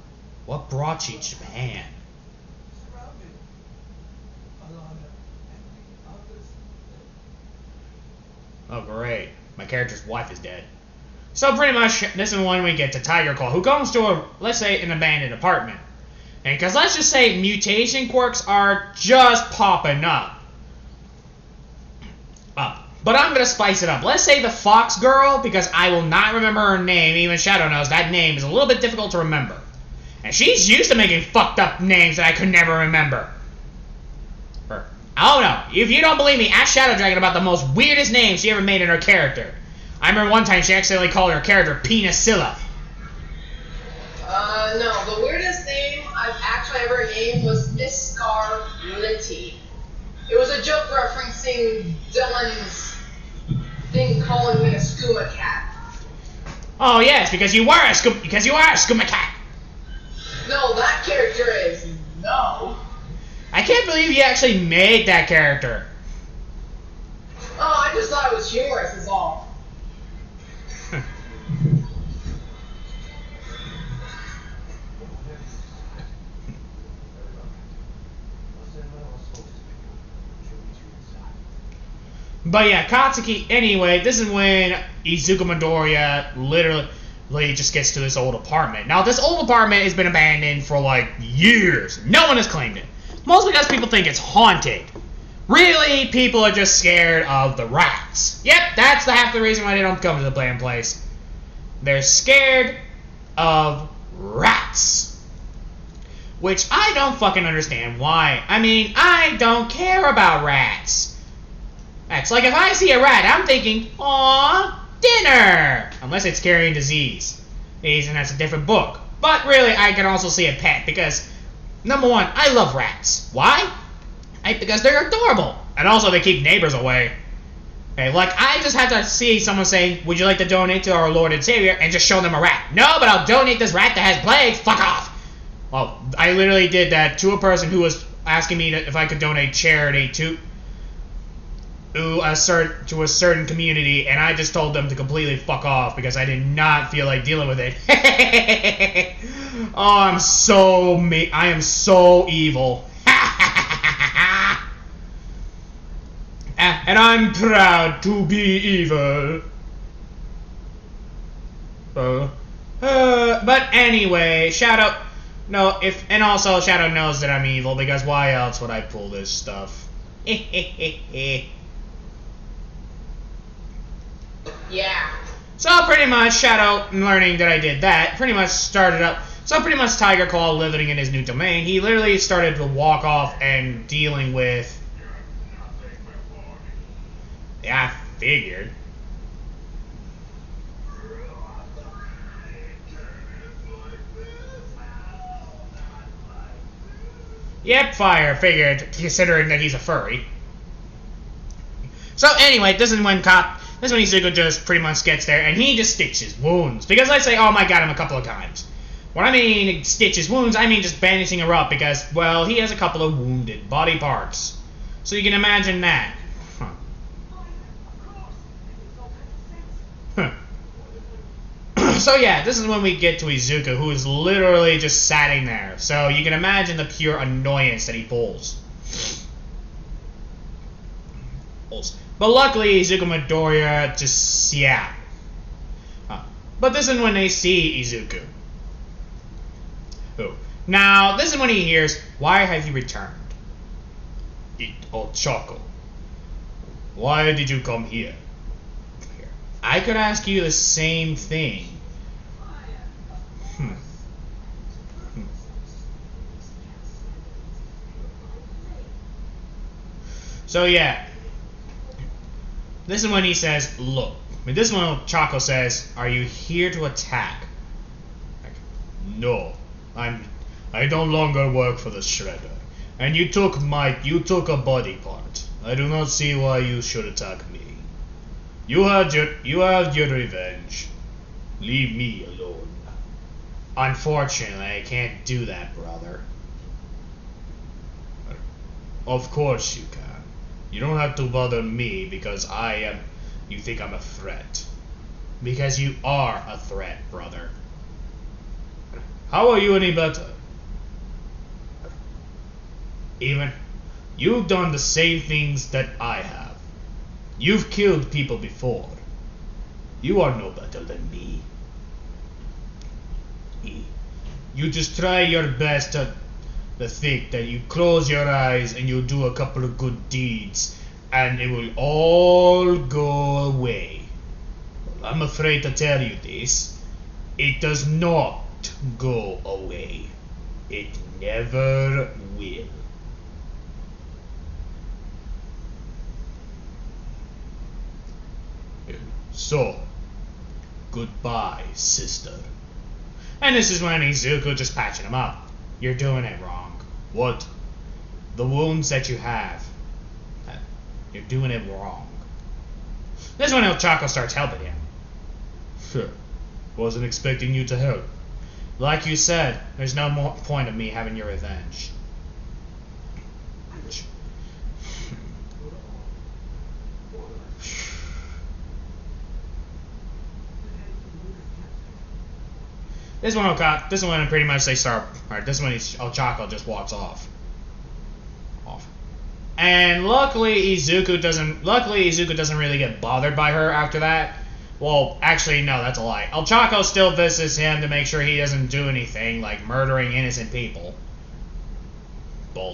What brought you to Japan?" Oh, great. My character's wife is dead. So pretty much, this is when we get to Tigerclaw, who comes to let's say, an abandoned apartment. And because let's just say mutation quirks are just popping up. But I'm going to spice it up. Let's say the Fox Girl, because I will not remember her name. Even Shadow knows that name is a little bit difficult to remember. And she's used to making fucked up names that I could never remember. I don't know. If you don't believe me, ask Shadow Dragon about the most weirdest name she ever made in her character. I remember one time she accidentally called her character Penicilla. No. The weirdest name I've actually ever named was Miss Scarletti. It was a joke referencing Dylan's thing calling me a skooma cat. Oh yes, because you are a skooma cat. No, that character is no. I can't believe you actually made that character. Oh, I just thought it was humorous is all. But yeah, Katsuki, anyway, this is when Izuku Midoriya literally just gets to this old apartment. Now, this old apartment has been abandoned for, like, years. No one has claimed it. Mostly because people think it's haunted. Really, people are just scared of the rats. Yep, that's half the reason why they don't come to the damn place. They're scared of rats. Which I don't fucking understand why. I mean, I don't care about rats. It's like if I see a rat, I'm thinking, "Aw, dinner!" Unless it's carrying disease. And that's a different book. But really, I can also see a pet because, number one, I love rats. Why? Because they're adorable. And also, they keep neighbors away. Okay, like, I just had to see someone saying, "Would you like to donate to our Lord and Savior?" and just show them a rat. No, but I'll donate this rat that has plagues. Fuck off! Well, I literally did that to a person who was asking me if I could donate charity to a certain community, and I just told them to completely fuck off because I did not feel like dealing with it. Oh, I am so evil. And I'm proud to be evil. But anyway, Shadow knows that I'm evil because why else would I pull this stuff? Yeah. So pretty much Shadow, learning that I did that, pretty much started up. So pretty much Tigerclaw living in his new domain, he literally started to walk off and dealing with. Yeah, I figured. Yep, figured, considering that he's a furry. So anyway, this is when Izuku just pretty much gets there, and he just stitches wounds. Because I say, "Oh my god," him a couple of times. When I mean stitch his wounds, I mean just bandaging her up because, well, he has a couple of wounded body parts. So you can imagine that. Huh. So yeah, this is when we get to Izuku, who is literally just sitting there. So you can imagine the pure annoyance that he pulls. But luckily, Izuku Midoriya just, yeah. But this is when they see Izuku. Oh. Now, this is when he hears, "Why have you returned? Choco. Why did you come here?" I could ask you the same thing. So yeah. This is when he says, "Look." I mean, this is when Choco says, "Are you here to attack?" Like, "No. I no longer work for the Shredder. And you took a body part. I do not see why you should attack me. You had your revenge. Leave me alone." "Unfortunately, I can't do that, brother." "Of course you can. You don't have to bother me because you think I'm a threat. Because you are a threat, brother. How are you any better? Even you've done the same things that I have. You've killed people before. You are no better than me. You just try your best to think that you close your eyes and you do a couple of good deeds and it will all go away. Well, I'm afraid to tell you this. It does not go away. It never will." "So, goodbye, sister." And this is when Izuku just patching him up. "You're doing it wrong." "What?" "The wounds that you have. You're doing it wrong." This is when El Chaco starts helping him. "Sure. Wasn't expecting you to help." "Like you said, there's no more point of me having your revenge." This one pretty much they start. Alright, this one El Chaco just walks off. And luckily Izuku doesn't really get bothered by her after that. Well, actually no, that's a lie. El Chaco still visits him to make sure he doesn't do anything like murdering innocent people.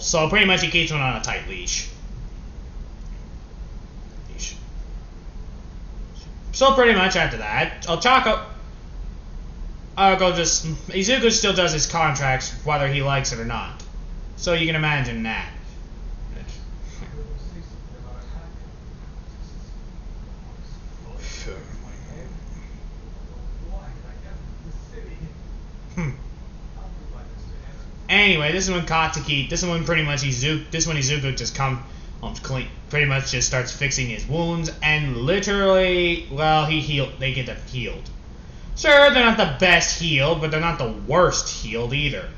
So pretty much he keeps him on a tight leash. So pretty much after that, Izuku still does his contracts whether he likes it or not. So you can imagine that. Anyway, this is when Izuku just clean, pretty much just starts fixing his wounds, and literally, well, they get them healed. Sure, they're not the best healed, but they're not the worst healed either.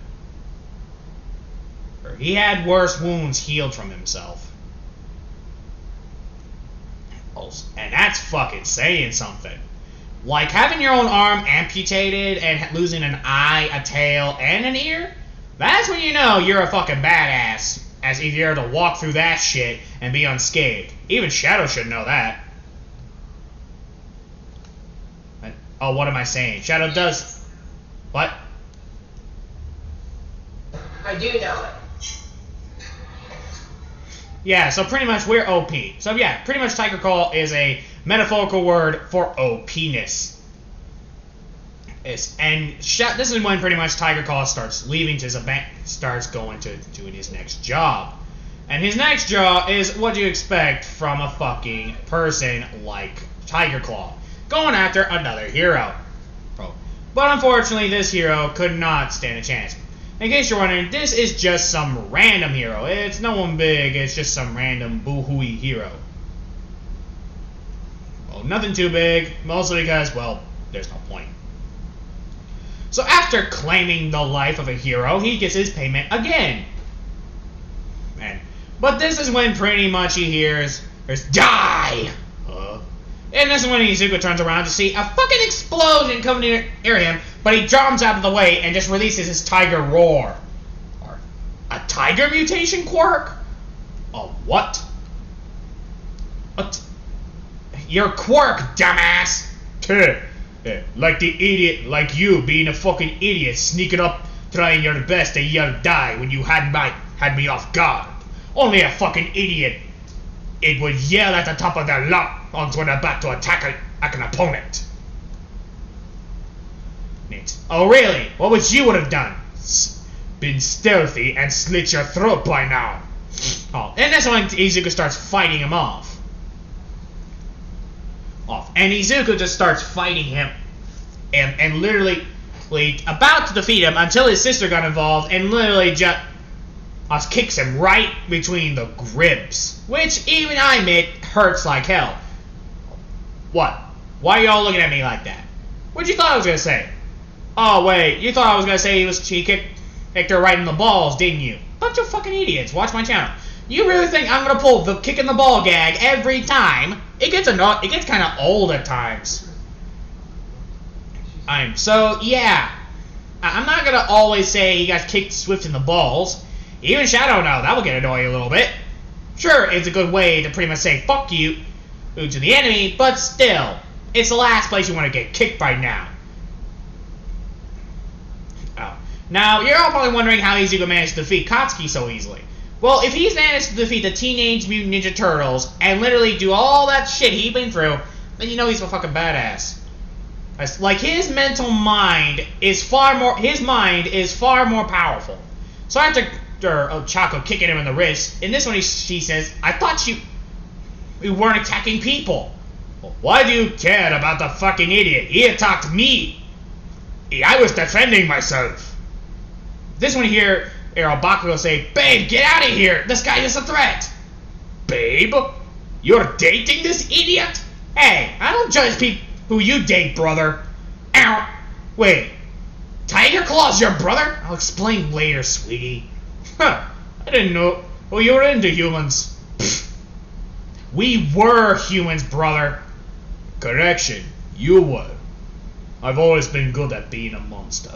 He had worse wounds healed from himself. And that's fucking saying something. Like, having your own arm amputated and losing an eye, a tail, and an ear? That's when you know you're a fucking badass, as if you're able to walk through that shit and be unscathed. Even Shadow should know that. Oh, what am I saying? Shadow does... What? I do know it. Yeah, so pretty much we're OP. So yeah, pretty much Tigerclaw is a metaphorical word for OP-ness. This is when pretty much Tigerclaw starts leaving starts going to doing his next job. And his next job is what you expect from a fucking person like Tigerclaw. Going after another hero. But unfortunately, this hero could not stand a chance. In case you're wondering, this is just some random hero. It's no one big, it's just some random boo-hooey hero. Well, nothing too big, mostly because, well, there's no point. So after claiming the life of a hero, he gets his payment again. But this is when pretty much he hears, there's die! And this is when Izuku turns around to see a fucking explosion come near him, but he jumps out of the way and just releases his tiger roar. A tiger mutation quirk? A what? Your quirk, dumbass! Like the idiot, like you being a fucking idiot, sneaking up, trying your best to yell die when you had me off guard. Only a fucking idiot, it would yell at the top of their lungs when they're about to attack an opponent. Oh really? What would you have done? Been stealthy and slit your throat by now. And that's when Izuku starts fighting him off. And Izuku just starts fighting him and literally about to defeat him until his sister got involved and literally just kicks him right between the ribs, which even I admit hurts like hell. What? Why are y'all looking at me like that? What you thought I was gonna say? Oh wait, you thought I was gonna say he kicked her right in the balls, didn't you? Bunch of fucking idiots. Watch my channel. You really think I'm gonna pull the kick in the ball gag every time? It gets kind of old at times. So yeah, I'm not gonna always say he got kicked swift in the balls. Even Shadow now, that will get annoying a little bit. Sure, it's a good way to pretty much say fuck you to the enemy, but still, it's the last place you want to get kicked by now. Now, you're all probably wondering how Izuku managed to defeat Katsuki so easily. Well, if he's managed to defeat the Teenage Mutant Ninja Turtles and literally do all that shit he's been through, then you know he's a fucking badass. Like, his mental mind is far more powerful. So after Chaco kicking him in the wrist, in this one she says, I thought you weren't attacking people. Well, why do you care about the fucking idiot? He attacked me. I was defending myself. This one here, Bakugo will say, babe, get out of here. This guy is a threat. Babe? You're dating this idiot? Hey, I don't judge people who you date, brother. Ow. Wait. Tigerclaw's your brother? I'll explain later, sweetie. Huh. I didn't know. Oh, you're into humans. Pfft. We were humans, brother. Correction. You were. I've always been good at being a monster.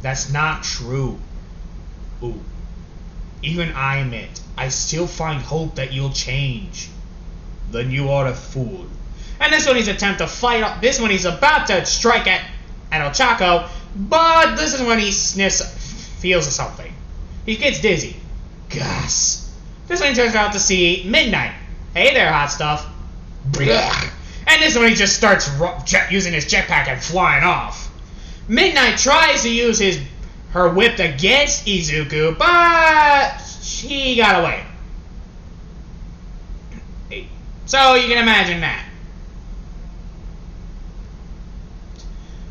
That's not true. Ooh. Even I admit, I still find hope that you'll change. Then you are a fool. And this one he's attempt to fight up. This one he's about to strike at Ochako, but this is when he feels something. He gets dizzy. Gus. This one he turns out to see Midnight. Hey there, hot stuff. And this one he just starts using his jetpack and flying off. Midnight tries to use her whip against Izuku, but she got away. So you can imagine that.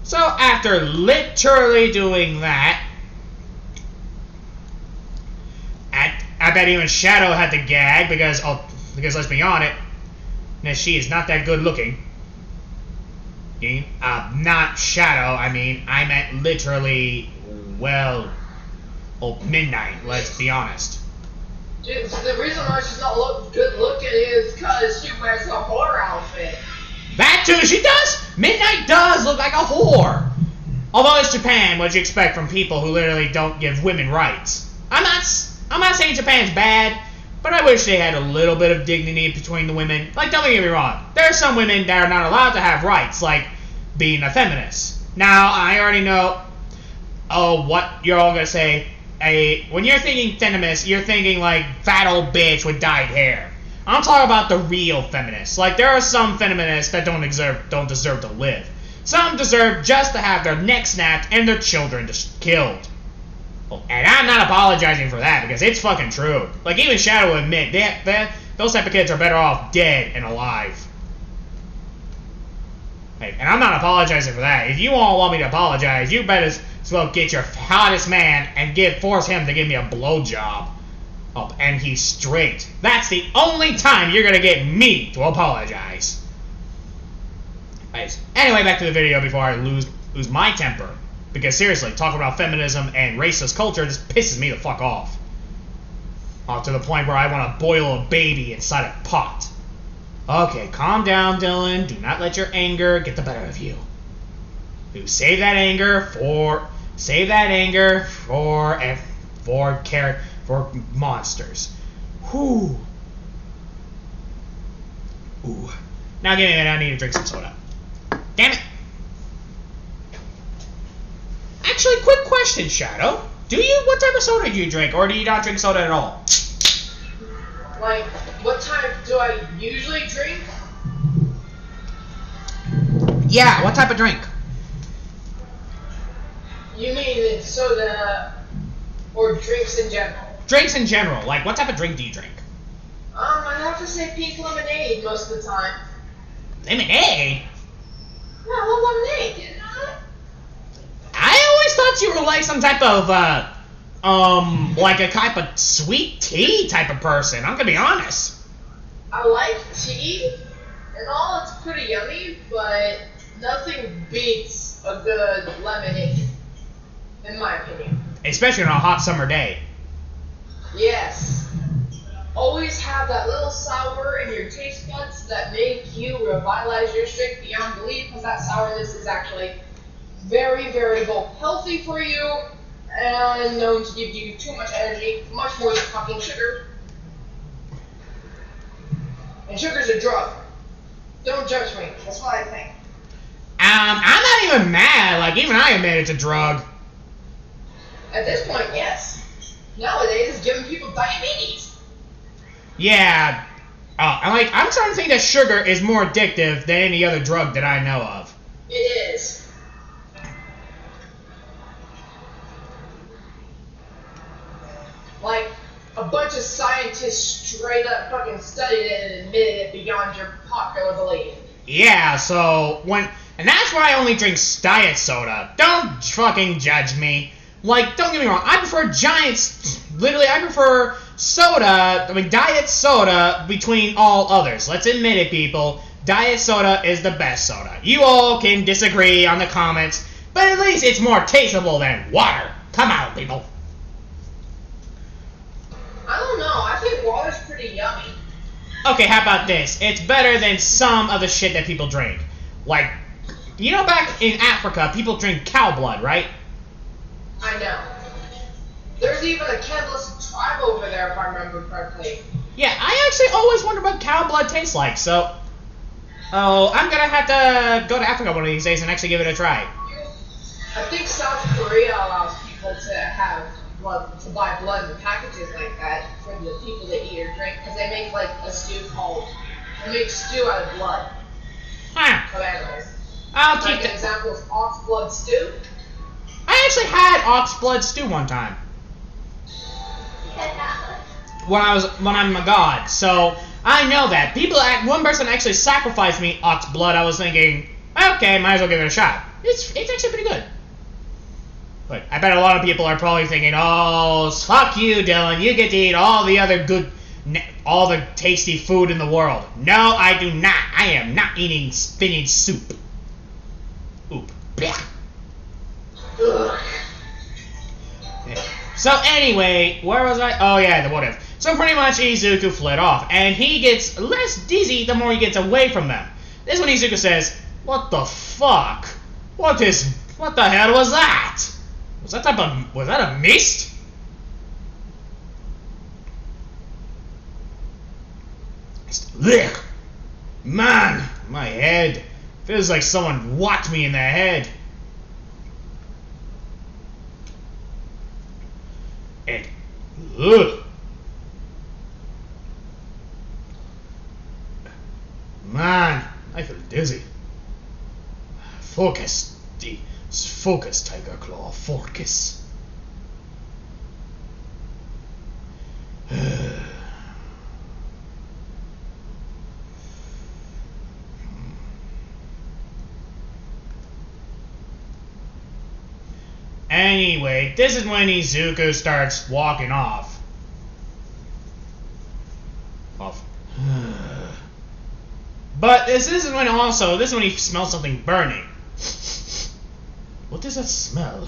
So after literally doing that, I bet even Shadow had to gag because let's be honest, she is not that good looking. Not Shadow, I meant literally, Midnight, let's be honest. Dude, the reason why she's not good looking is because she wears a whore outfit. That too, she does! Midnight does look like a whore! Although it's Japan, what do you expect from people who literally don't give women rights? I'm not saying Japan's bad, but I wish they had a little bit of dignity between the women. Like, don't get me wrong, there are some women that are not allowed to have rights, like being a feminist. Now, I already know, what you're all gonna say. When you're thinking feminist, you're thinking like fat old bitch with dyed hair. I'm talking about the real feminists. Like, there are some feminists that don't deserve to live. Some deserve just to have their neck snapped and their children just killed. And I'm not apologizing for that, because it's fucking true. Like, even Shadow will admit, those type of kids are better off dead and alive. And I'm not apologizing for that. If you all want me to apologize, you better get your hottest man and force him to give me a blowjob. And he's straight. That's the only time you're gonna get me to apologize. Nice. Anyway, back to the video before I lose my temper. Because seriously, talking about feminism and racist culture just pisses me the fuck off. To the point where I want to boil a baby inside a pot. Okay, calm down, Dylan. Do not let your anger get the better of you. Save that anger for monsters. Whew. Ooh. Now give me a minute, I need to drink some soda. Damn it. Actually, quick question, Shadow. What type of soda do you drink, or do you not drink soda at all? Like, what type do I usually drink? Yeah, what type of drink? You mean soda or drinks in general? Drinks in general. Like, what type of drink do you drink? I'd have to say pink lemonade most of the time. Lemonade? Yeah, I love lemonade. I always thought you were like some type of, like a type of sweet tea type of person. I'm gonna be honest. I like tea and all, it's pretty yummy, but nothing beats a good lemonade, in my opinion. Especially on a hot summer day. Yes. Always have that little sour in your taste buds that make you revitalize your strength beyond belief, because that sourness is actually very, very both healthy for you and known to give you too much energy, much more than fucking sugar. And sugar's a drug. Don't judge me. That's what I think. I'm not even mad. Like, even I admit it's a drug. At this point, yes. Nowadays, it's giving people diabetes. Yeah. I'm starting to think that sugar is more addictive than any other drug that I know of. It is. Like, a bunch of scientists straight up fucking studied it and admitted it beyond your popular belief. Yeah, so and that's why I only drink diet soda. Don't fucking judge me. Like, don't get me wrong, I prefer I prefer diet soda between all others. Let's admit it, people. Diet soda is the best soda. You all can disagree on the comments, but at least it's more tasteable than water. Come on, people. I don't know, I think water's pretty yummy. Okay, how about this? It's better than some of the shit that people drink. Like, you know, back in Africa, people drink cow blood, right? I know. There's even a cannibalistic tribe over there, if I remember correctly. Yeah, I actually always wondered what cow blood tastes like, so... I'm gonna have to go to Africa one of these days and actually give it a try. I think South Korea allows people to have blood, to buy blood in packages like that for the people that eat or drink, because they make like a stew they make stew out of blood of animals. I'll keep an example is ox blood stew. I actually had ox blood stew one time. When I'm a god, so I know that. One person actually sacrificed me ox blood. I was thinking, okay, might as well give it a shot. It's actually pretty good. But I bet a lot of people are probably thinking, oh, fuck you, Dylan. You get to eat all the tasty food in the world. No, I do not. I am not eating spinach soup. Oop. Blech. So anyway, where was I? Oh yeah, the what if. So pretty much Izuku fled off, and he gets less dizzy the more he gets away from them. This is when Izuku says, "What the fuck? What the hell was that? Was that a mist?" Ugh. Man, my head feels like someone whacked me in the head. And ugh. Man, I feel dizzy. Focus, Tigerclaw, focus. Anyway, this is when Izuku starts walking off. But But this is when he smells something burning. What does that smell?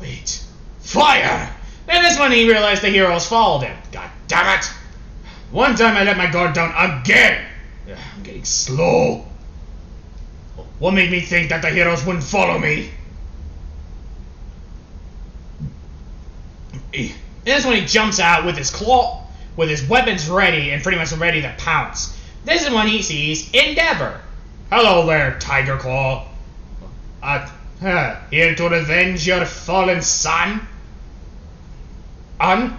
Wait. Fire! And this when he realized the heroes followed him. God damn it! One time I let my guard down again! I'm getting slow. What made me think that the heroes wouldn't follow me? And this when he jumps out with his claw, with his weapons ready and pretty much ready to pounce. This is when he sees Endeavor. Hello there, Tigerclaw. Here to revenge your fallen son? I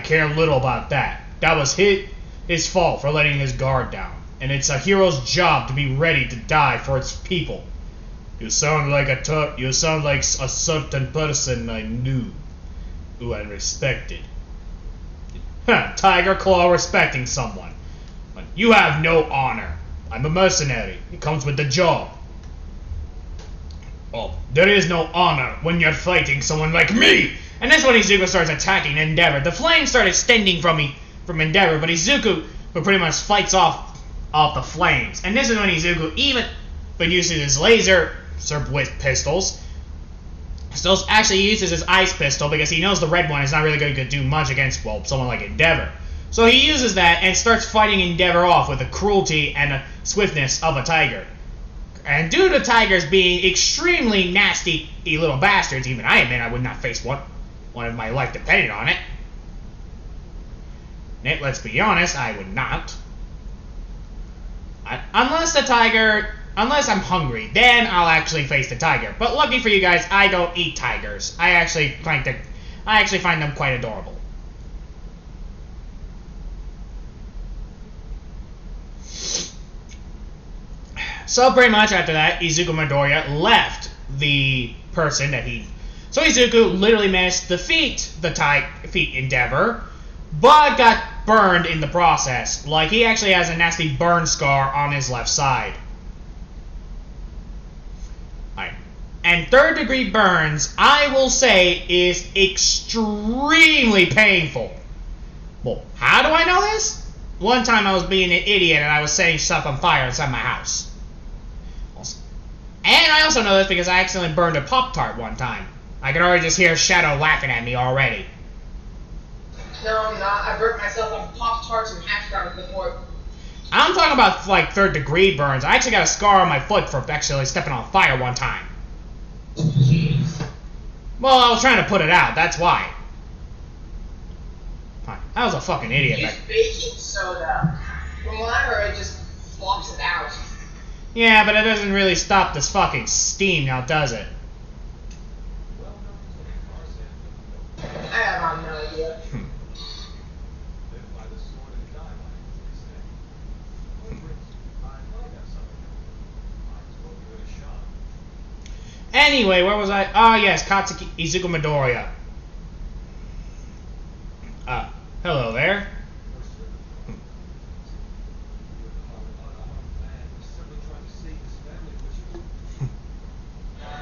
care little about that. That was his fault for letting his guard down. And it's a hero's job to be ready to die for its people. You sound like a certain person I knew, who I respected. Tigerclaw respecting someone. But you have no honor. I'm a mercenary. It comes with the job. Oh, there is no honor when you're fighting someone like me! And that's when Izuku starts attacking Endeavor. The flames start extending from Endeavor, but Izuku pretty much fights off the flames. And this is when Izuku even uses his laser with pistols. Still actually uses his ice pistol because he knows the red one is not really going to do much against, well, someone like Endeavor. So he uses that and starts fighting Endeavor off with the cruelty and the swiftness of a tiger. And due to tigers being extremely nasty little bastards, even I admit I would not face one if my life depended on it. And let's be honest, I would not. Unless I'm hungry, then I'll actually face the tiger. But lucky for you guys, I don't eat tigers. I actually find them quite adorable. So pretty much after that, Izuku Midoriya left the person that he... So Izuku literally managed to defeat Endeavor, but got burned in the process. Like, he actually has a nasty burn scar on his left side. Alright. And third degree burns, I will say, is extremely painful. Well, how do I know this? One time I was being an idiot and I was setting stuff on fire inside my house. And I also know this because I accidentally burned a Pop-Tart one time. I could already just hear Shadow laughing at me already. No, I'm not. I burnt myself on Pop-Tarts and hash browns before. I'm talking about, like, third degree burns. I actually got a scar on my foot for actually stepping on fire one time. Jeez. Well, I was trying to put it out. That's why. I was a fucking idiot. Use baking soda. From what I heard, it just flops it out. Yeah, but it doesn't really stop this fucking steam now, does it? I have no idea. Anyway, where was I? Oh, yes, Katsuki Izuku Midoriya. Hello there.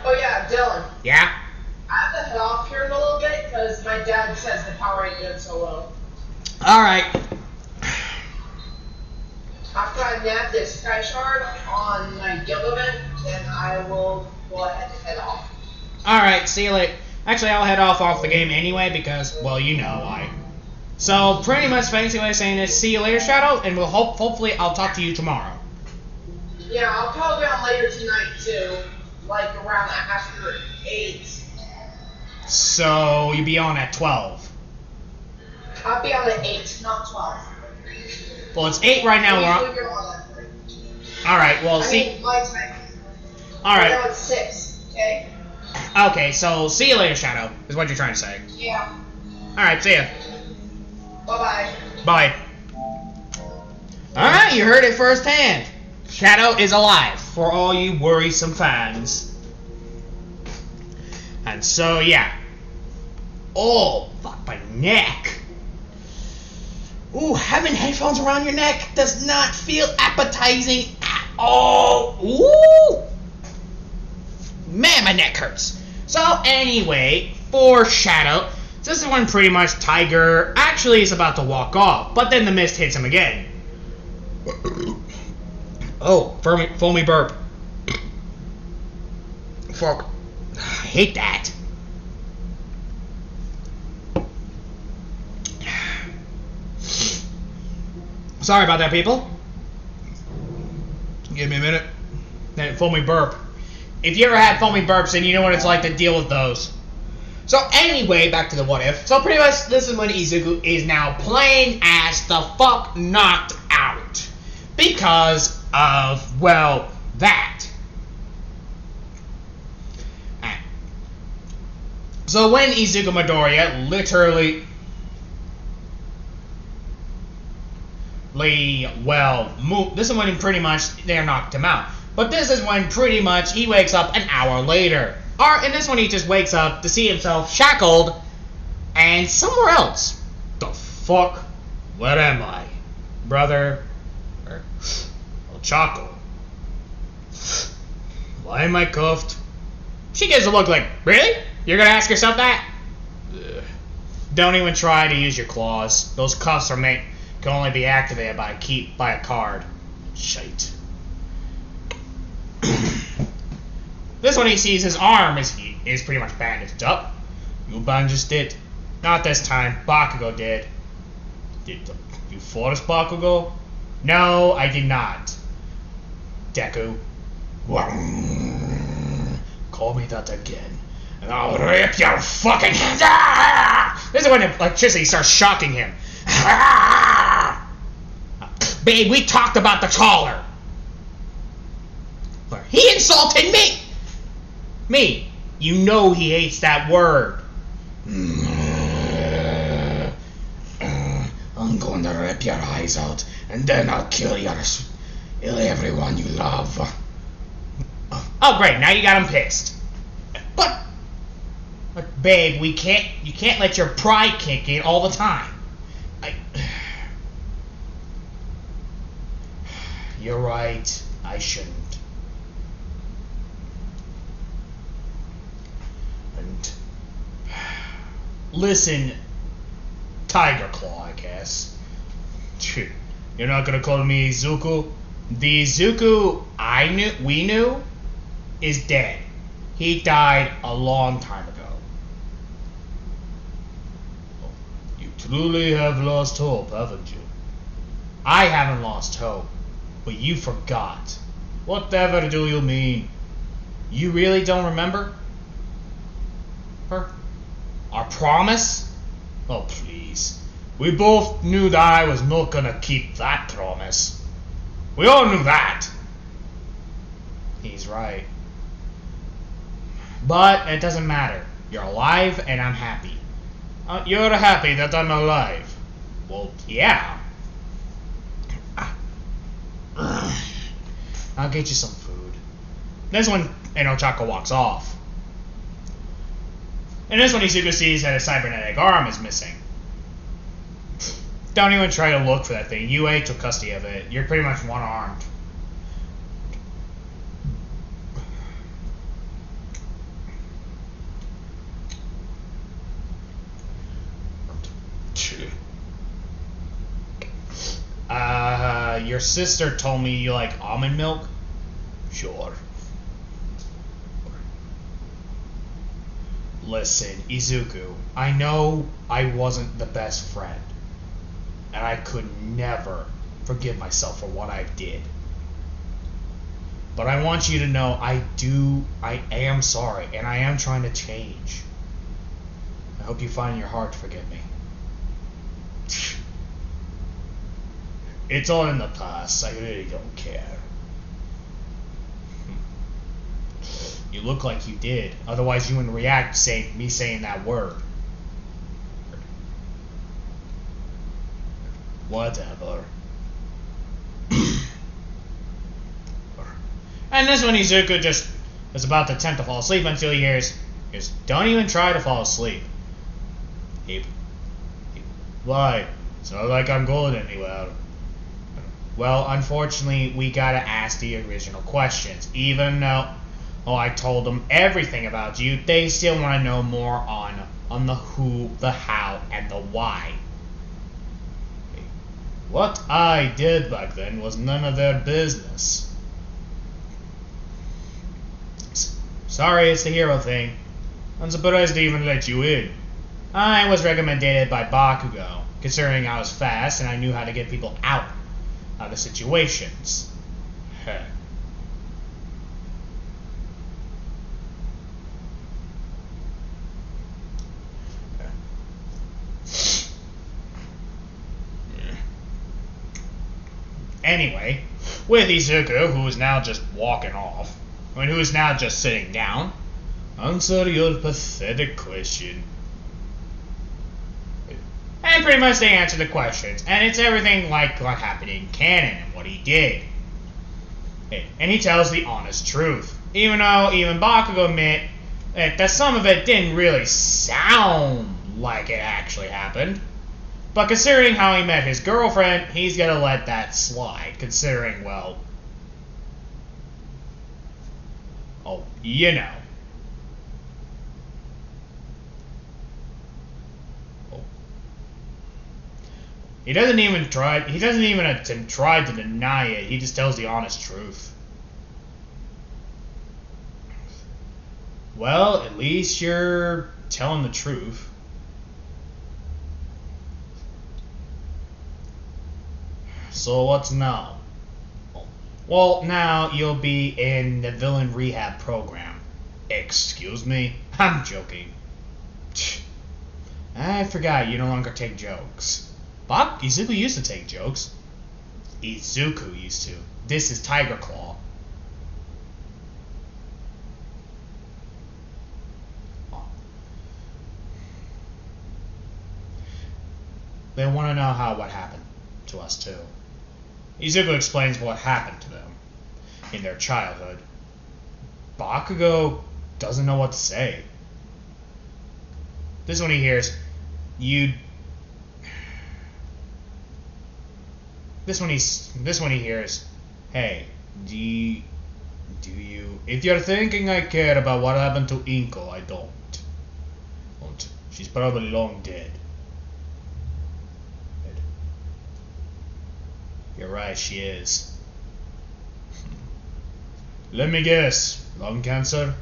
Oh yeah, Dylan. Yeah? I have to head off here in a little bit because my dad says the power ain't doing so well. Alright. After I nab this Sky Shard on my guild event, then I will go ahead and head off. Alright, see you later. Actually, I'll head off the game anyway because, well, you know why. So, pretty much fancy way of saying is, see you later, Shadow, and hopefully I'll talk to you tomorrow. Yeah, I'll probably be on later tonight too, like around after 8. So, you'll be on at 12. I'll be on at 8, not 12. Well, it's 8 right now. Alright, well, see... my time. Alright. Right now it's 6, okay? Okay, so see you later, Shadow, is what you're trying to say. Yeah. Alright, see ya. Bye-bye. Bye. Alright, you heard it firsthand. Shadow is alive, for all you worrisome fans. And so, yeah. Oh, fuck my neck. Ooh, having headphones around your neck does not feel appetizing at all. Ooh. Man, my neck hurts. So, anyway, for Shadow, this is when pretty much Tiger actually is about to walk off, but then the mist hits him again. Oh, foamy burp. Fuck. I hate that. Sorry about that, people. Give me a minute. That foamy burp. If you ever had foamy burps, then you know what it's like to deal with those. So anyway, back to the what if. So pretty much this is when Izuku is now plain as the fuck knocked out. Because of, well, that. So when Izuku Midoriya literally... this is when pretty much they knocked him out. But this is when pretty much he wakes up an hour later. And this one he just wakes up to see himself shackled and somewhere else. The fuck? Where am I? Brother? Chaco. Why am I cuffed? She gives a look like, really? You're gonna ask yourself that? Ugh. Don't even try to use your claws. Those cuffs can only be activated by a card. Shite. This one he sees his arm is pretty much bandaged up. You bandaged it. Not this time. Bakugo did. Did you force Bakugo? No, I did not. Deku. Call me that again, and I'll rip your fucking hands off! This is when electricity starts shocking him. Babe, we talked about the collar. He insulted me! Me. You know he hates that word. I'm going to rip your eyes out, and then I'll kill everyone you love. Oh great, now you got him pissed. But babe, you can't let your pride kick in all the time. You're right, I shouldn't. And listen, Tigerclaw, I guess. You're not gonna call me Izuku? The Izuku we knew is dead. He died a long time ago. You truly have lost hope, haven't you? I haven't lost hope, but you forgot. Whatever do you mean? You really don't remember? Our promise? Oh, please. We both knew that I was not gonna keep that promise. We all knew that. He's right. But it doesn't matter. You're alive and I'm happy. You're happy that I'm alive. Well, yeah. I'll get you some food. This one, Chaco walks off. And this one Izuku sees that his cybernetic arm is missing. Don't even try to look for that thing. UA took custody of it. You're pretty much one-armed. Your sister told me you like almond milk? Sure. Listen, Izuku, I know I wasn't the best friend. And I could never forgive myself for what I did. But I want you to know I am sorry, and I am trying to change. I hope you find in your heart to forgive me. It's all in the past. I really don't care. You look like you did. Otherwise, you wouldn't react to me saying that word. Whatever. And this one, Izuku just is about to attempt to fall asleep until he hears, don't even try to fall asleep. Why? It's not like I'm going anywhere. Well, unfortunately, we gotta ask the original questions. Even though I told them everything about you, they still want to know more on the who, the how, and the why. What I did back then was none of their business. Sorry, it's the hero thing. I'm surprised they even let you in. I was recommended by Bakugo, considering I was fast and I knew how to get people out of the situations. Heh. Anyway, with Izuku, who is now just walking off, who is now just sitting down, answer your pathetic question. And pretty much they answer the questions, and it's everything like what happened in canon and what he did. And he tells the honest truth, even though even Bakugo admit that some of it didn't really sound like it actually happened. But considering how he met his girlfriend, he's gonna let that slide, considering, well, oh, you know. Oh. He doesn't even try to deny it, he just tells the honest truth. Well, at least you're telling the truth. So what's now? Well, now you'll be in the villain rehab program. Excuse me? I'm joking. I forgot you no longer take jokes. Izuku used to take jokes. Izuku used to. This is Tigerclaw. They want to know what happened to us too. Izuku explains what happened to them in their childhood. Bakugo doesn't know what to say. This one he hears, This one he hears, hey, do you? If you're thinking I care about what happened to Inko, I don't. She's probably long dead. You're right, she is. Let me guess. Lung cancer?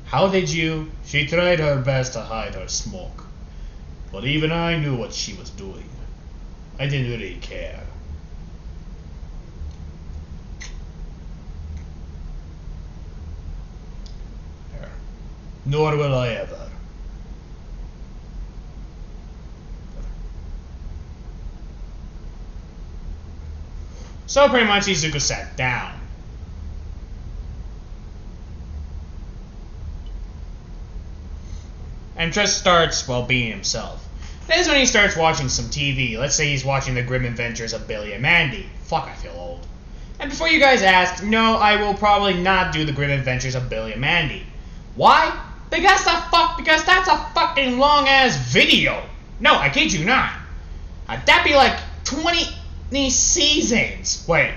How did you? She tried her best to hide her smoke. But even I knew what she was doing. I didn't really care. Nor will I ever. So pretty much Izuku sat down. And just starts, well, being himself. That's when he starts watching some TV. Let's say he's watching The Grim Adventures of Billy and Mandy. Fuck, I feel old. And before you guys ask, no, I will probably not do The Grim Adventures of Billy and Mandy. Why? Because that's a fucking long-ass video. No, I kid you not. That'd be like 20 seasons. Wait.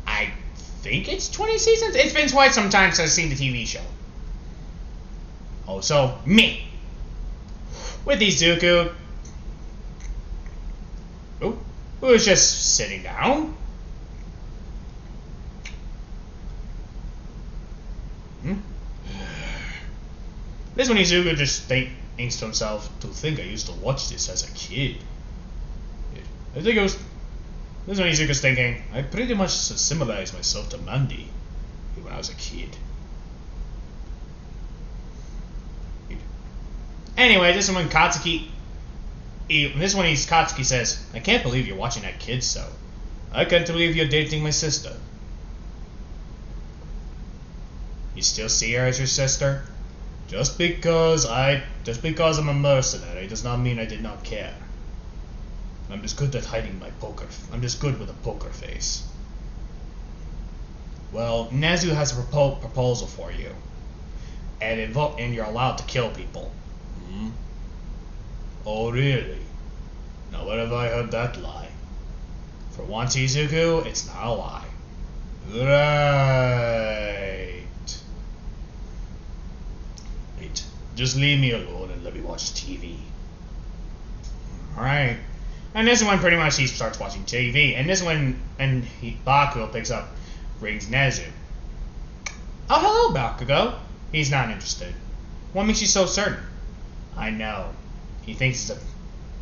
I think it's 20 seasons? It's been quite some time since I've seen the TV show. Oh, so, me. With Izuku. Who was just sitting down. This one Izuku just thinks to himself, to think I used to watch this as a kid. This one Izuku's thinking, I pretty much similarized myself to Mandy when I was a kid. Anyway, this one Katsuki says, I can't believe you're watching that kid show. I can't believe you're dating my sister. You still see her as your sister? Just because I'm a mercenary does not mean I did not care. I'm just good at hiding my poker. I'm just good with a poker face. Well, Nezu has a proposal for you, and you're allowed to kill people. Oh really? Now where have I heard that lie? For once, Izuku, it's not a lie. Right. Just leave me alone and let me watch TV. Alright. And this one, pretty much, he starts watching TV. And this one, Bakugo picks up. rings Nezu. Oh, hello, Bakugo. He's not interested. What makes you so certain? I know. He thinks it's a...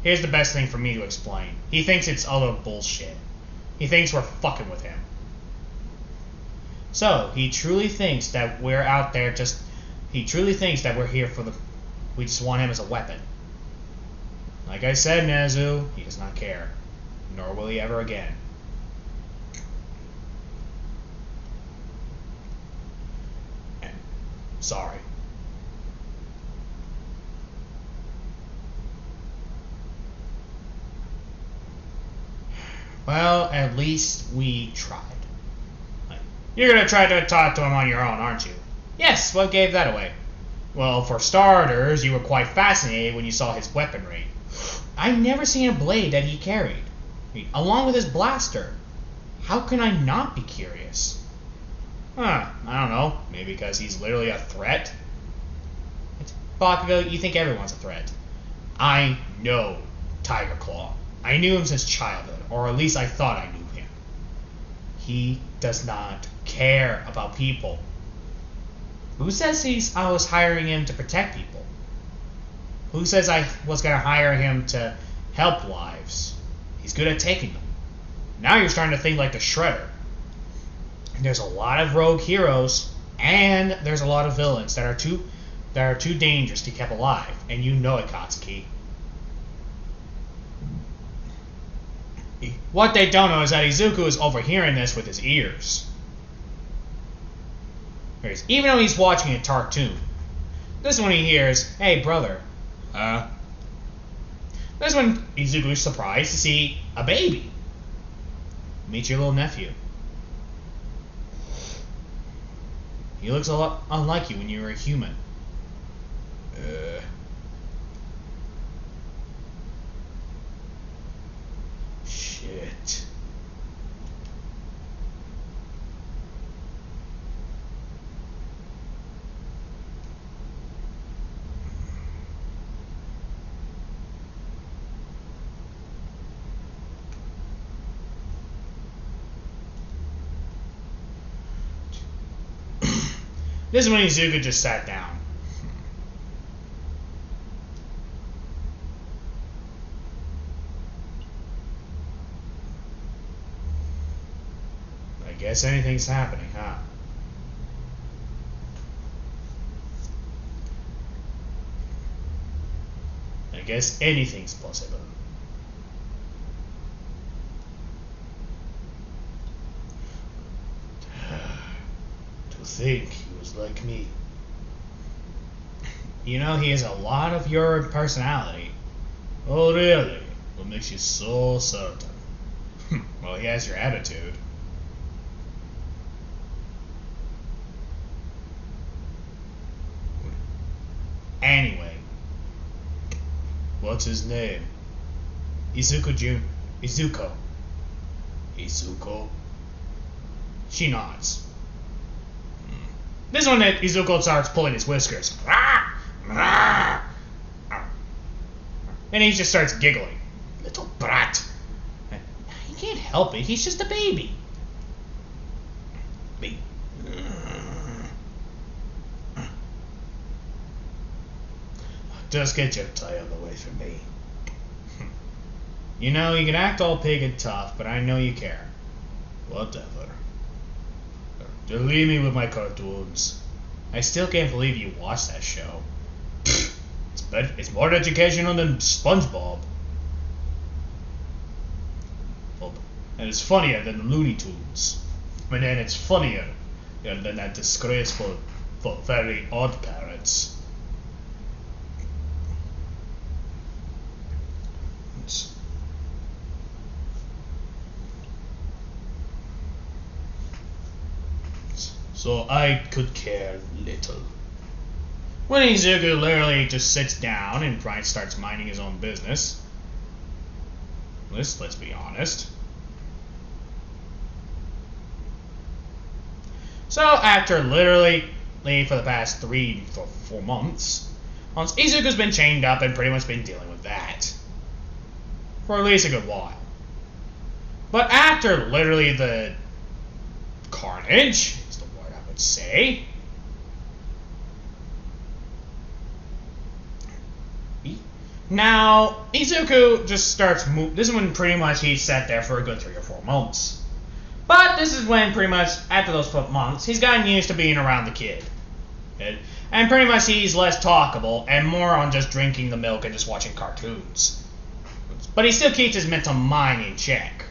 Here's the best thing for me to explain. He thinks it's other bullshit. He thinks we're fucking with him. So, he truly thinks that we're out there just... He truly thinks that we're here for the... We just want him as a weapon. Like I said, Nezu, he does not care. Nor will he ever again. Sorry. Well, at least we tried. You're gonna try to talk to him on your own, aren't you? Yes, what gave that away? Well, for starters, you were quite fascinated when you saw his weaponry. I've never seen a blade that he carried, along with his blaster. How can I not be curious? I don't know. Maybe because he's literally a threat? Bakugo, you think everyone's a threat. I know Tigerclaw. I knew him since childhood, or at least I thought I knew him. He does not care about people. Who says I was hiring him to protect people? Who says I was going to hire him to help lives? He's good at taking them. Now you're starting to think like the Shredder. There's a lot of rogue heroes, and there's a lot of villains that are too dangerous to keep alive, and you know it, Katsuki. What they don't know is that Izuku is overhearing this with his ears. Even though he's watching a cartoon. This is when he hears, "Hey, brother." This is when Izuku is surprised to see a baby. Meet your little nephew. He looks a lot unlike you when you were a human. Shit. This is when Izuku just sat down. I guess anything's happening, huh? I guess anything's possible. To think he was like me. You know, he has a lot of your personality. Oh, really? What makes you so certain? Well, he has your attitude. Anyway. What's his name? Izuko. Izuko? She nods. This one that Izuko starts pulling his whiskers. And he just starts giggling. Little brat. He can't help it. He's just a baby. Just get your tail away from me. You know, you can act all pig and tough, but I know you care. Whatever. Just leave me with my cartoons. I still can't believe you watched that show. It's more educational than SpongeBob. Oh, and it's funnier than the Looney Tunes. And then it's funnier than that disgraceful Very Odd Parents. So I could care little. When Izuku literally just sits down and starts minding his own business. Let's be honest. So after literally for the past 3 or 4 months, Izuku's been chained up and pretty much been dealing with that. For at least a good while. But after literally the carnage, is the word I would say. Now, Izuku just starts moving. This is when pretty much he sat there for a good 3 or 4 months. But this is when pretty much, after those months, he's gotten used to being around the kid. And pretty much he's less talkable and more on just drinking the milk and just watching cartoons. But he still keeps his mental mind in check.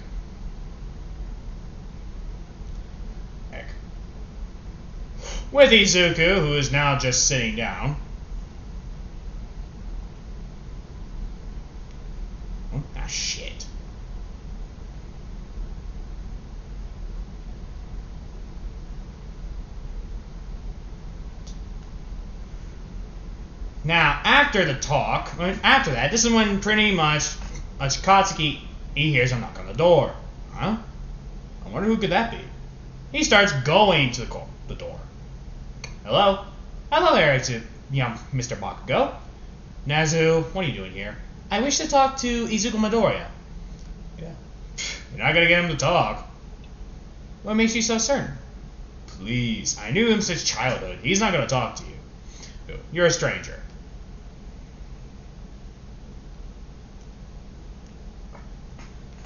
With Izuku, who is now just sitting down. Oh, shit. Now, after the talk, after that, this is when pretty much Katsuki, he hears a knock on the door. Huh? I wonder who could that be? He starts going to the door. Hello? Hello there, it's young Mr. Bakugo. Nezu, what are you doing here? I wish to talk to Izuku Midoriya. Yeah. You're not gonna get him to talk. What makes you so certain? Please, I knew him since childhood. He's not gonna talk to you. You're a stranger.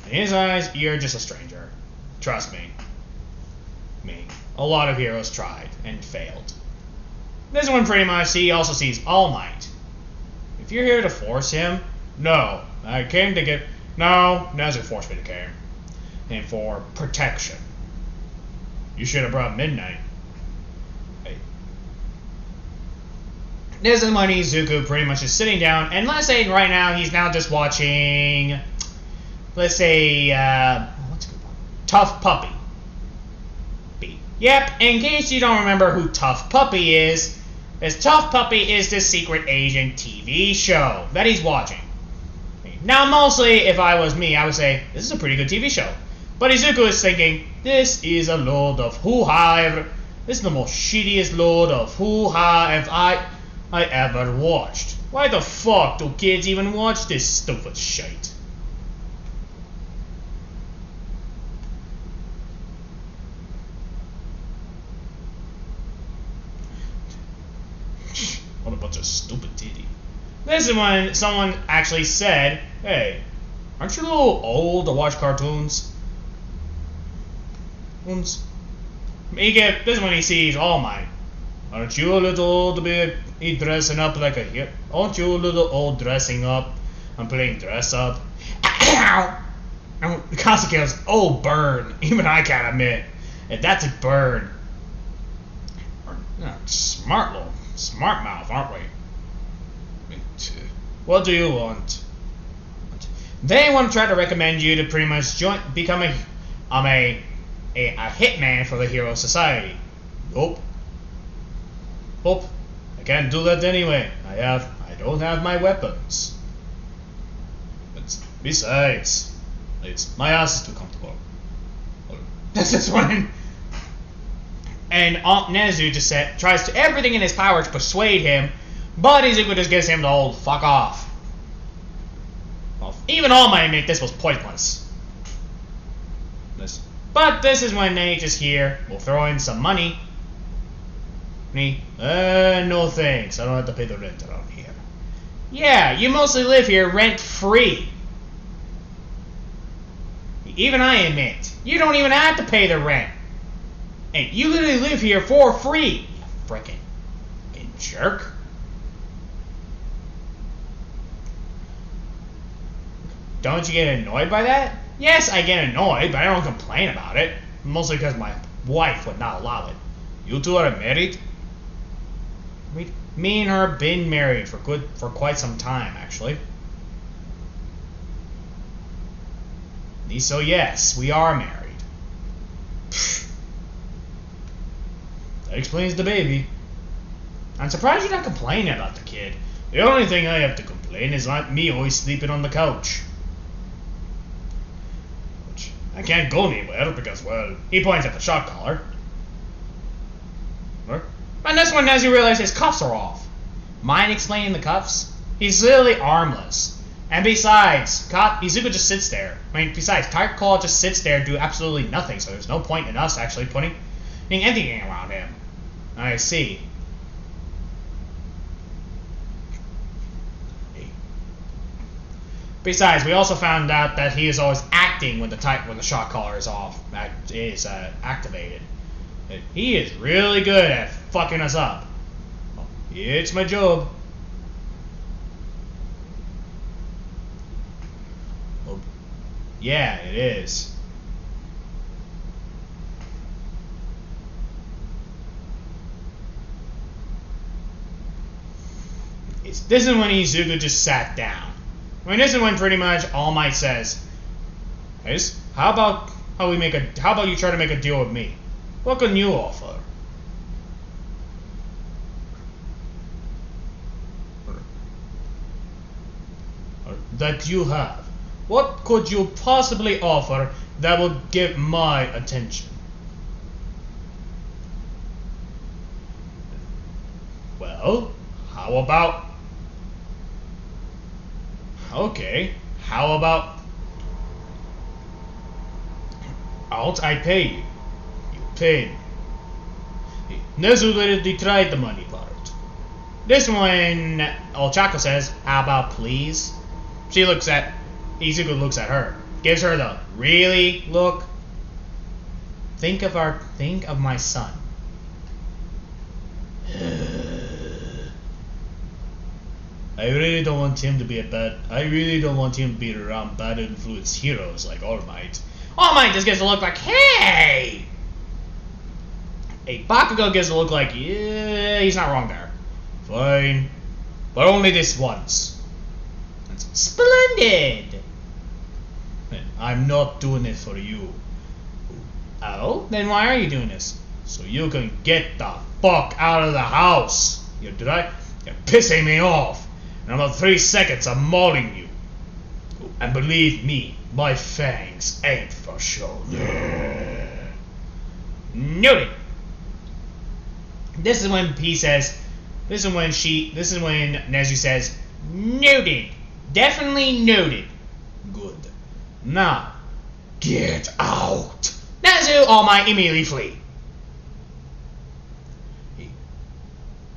In his eyes, you're just a stranger. Trust me. A lot of heroes tried and failed. This one pretty much, he also sees All Might. If you're here to force him, no. I came to get... No, Nezu forced me to come. And for protection. You should have brought Midnight. Hey. This is when Izuku pretty much is sitting down, and let's say right now he's now just watching... Let's say, what's a good one? Tough Puppy. Yep, in case you don't remember who Tough Puppy is, Tough Puppy is this secret agent TV show that he's watching. Now, mostly, if I was me, I would say, this is a pretty good TV show. But Izuku is thinking, this is a load of hoo-ha. This is the most shittiest load of hoo-ha I ever watched. Why the fuck do kids even watch this stupid shit? What a bunch of stupid titty. This is when someone actually said, hey, aren't you a little old to watch cartoons? This is when he sees All Might. Aren't you a little old to be dressing up like a hero? Aren't you a little old dressing up and playing dress up? Katsuki goes, oh, burn. Even I can't admit. If that's a burn. Smart mouth, aren't we? What do you want? They want to try to recommend you to pretty much become a hitman for the Hero Society. Nope. I can't do that anyway. I don't have my weapons. Besides, my ass is too comfortable. This is when. And Nezu just tries to everything in his power to persuade him, but Izuku just gives him the old fuck off. Well, even All Might admit this was pointless. But this is when Nate is here. We'll throw in some money. No thanks. I don't have to pay the rent around here. Yeah, you mostly live here rent-free. Even I admit, you don't even have to pay the rent. And you literally live here for free. You frickin' jerk. Don't you get annoyed by that? Yes, I get annoyed, but I don't complain about it. Mostly because my wife would not allow it. You two are married? Me and her have been married for quite some time, actually. So yes, we are married. That explains the baby. I'm surprised you're not complaining about the kid. The only thing I have to complain is not me always sleeping on the couch. Which I can't go anywhere because, well, he points at the shock collar. And that's when Nezu realizes his cuffs are off. Mind explaining the cuffs? He's literally armless. And besides, Izuku just sits there. Besides, Tigerclaw just sits there and do absolutely nothing, so there's no point in us actually putting... anything around him. I see. Besides, we also found out that he is always acting when the shock collar is off. That is activated. He is really good at fucking us up. It's my job. Oh, yeah, it is. This is when Izuku just sat down. I mean, this is when pretty much All Might says, how about you try to make a deal with me? What can you offer? That you have. What could you possibly offer that would get my attention? Well, how about... Okay, how about... I pay you. You pay me. Nezu literally tried the money part. This one, Ochako says, how about please? Izuku looks at her. Gives her the really look. Think of my son. I really don't want him to be around bad influence heroes like All Might. All Might just gets to look like, hey! Hey, Bakugo gets to look like, yeah, he's not wrong there. Fine. But only this once. That's splendid! I'm not doing it for you. Oh? Then why are you doing this? So you can get the fuck out of the house! You're pissing me off! In about 3 seconds, I'm mauling you. And believe me, my fangs ain't for show. Noted. This is when Nezu says, noted. Definitely noted. Good. Now, get out. Nezu, All Might immediately flee.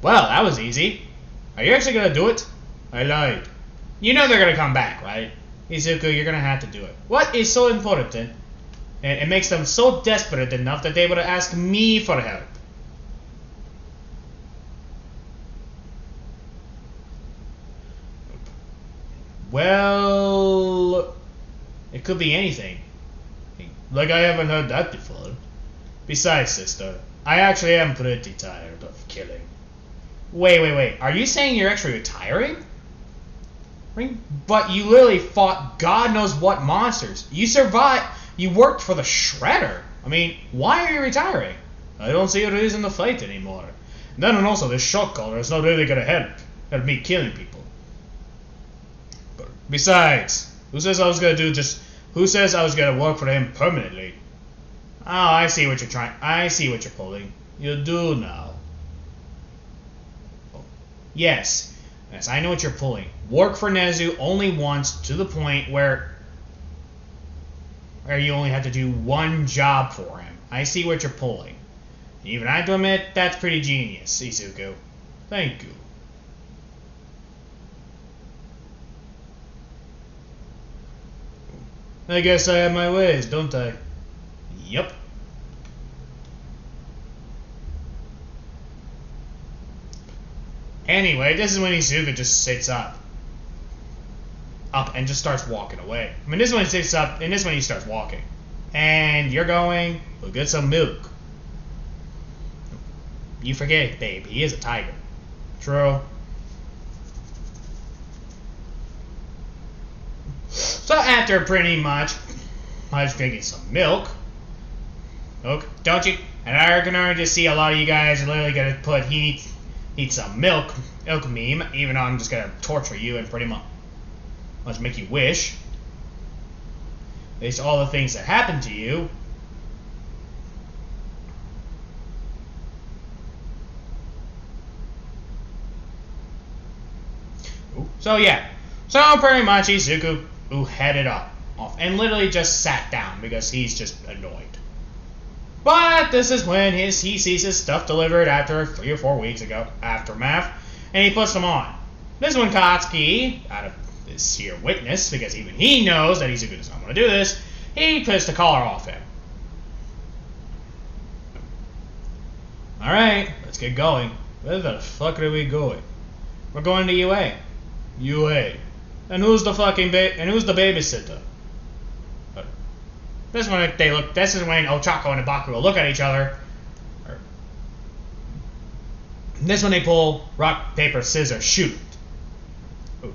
Well, that was easy. Are you actually gonna do it? I lied. You know they're gonna come back, right? Izuku, you're gonna have to do it. What is so important? And it makes them so desperate enough that they would ask me for help. Well, it could be anything. Like I haven't heard that before. Besides, sister, I actually am pretty tired of killing. Wait. Are you saying you're actually retiring? But you literally fought God knows what monsters. You survived. You worked for the Shredder. I mean, why are you retiring? I don't see a reason to fight anymore. Then and also, this shock collar is not really gonna help me killing people. But besides, who says I was gonna work for him permanently? Oh, I see what you're pulling. You do now. Oh, yes, I know what you're pulling. Work for Nezu only once, to the point where you only have to do one job for him. I see what you're pulling. Even I have to admit, that's pretty genius, Izuku. Thank you. I guess I have my ways, don't I? Yup. Anyway, this is when Izuku just sits up and just starts walking away. I mean, this is when he sits up, and this is when he starts walking. And you're going, we'll get some milk. You forget, babe, he is a tiger. True. So after pretty much drinking some milk, don't you? And I can already just see a lot of you guys are literally gonna put he needs some milk meme, even though I'm just gonna torture you and pretty much make you wish. Based on all the things that happened to you. So yeah. So pretty much Izuku headed off and literally just sat down because he's just annoyed. But this is when he sees his stuff delivered after 3 or 4 weeks ago, aftermath, and he puts them on. This is when Katsuki, out of this sheer witness, because even he knows that Izuku does not want to do this, he puts the collar off him. Alright, let's get going. Where the fuck are we going? We're going to UA. UA. And who's the babysitter? This is when this is when Ochako and Ibakugo look at each other. This is when they pull rock, paper, scissors, shoot. Oh,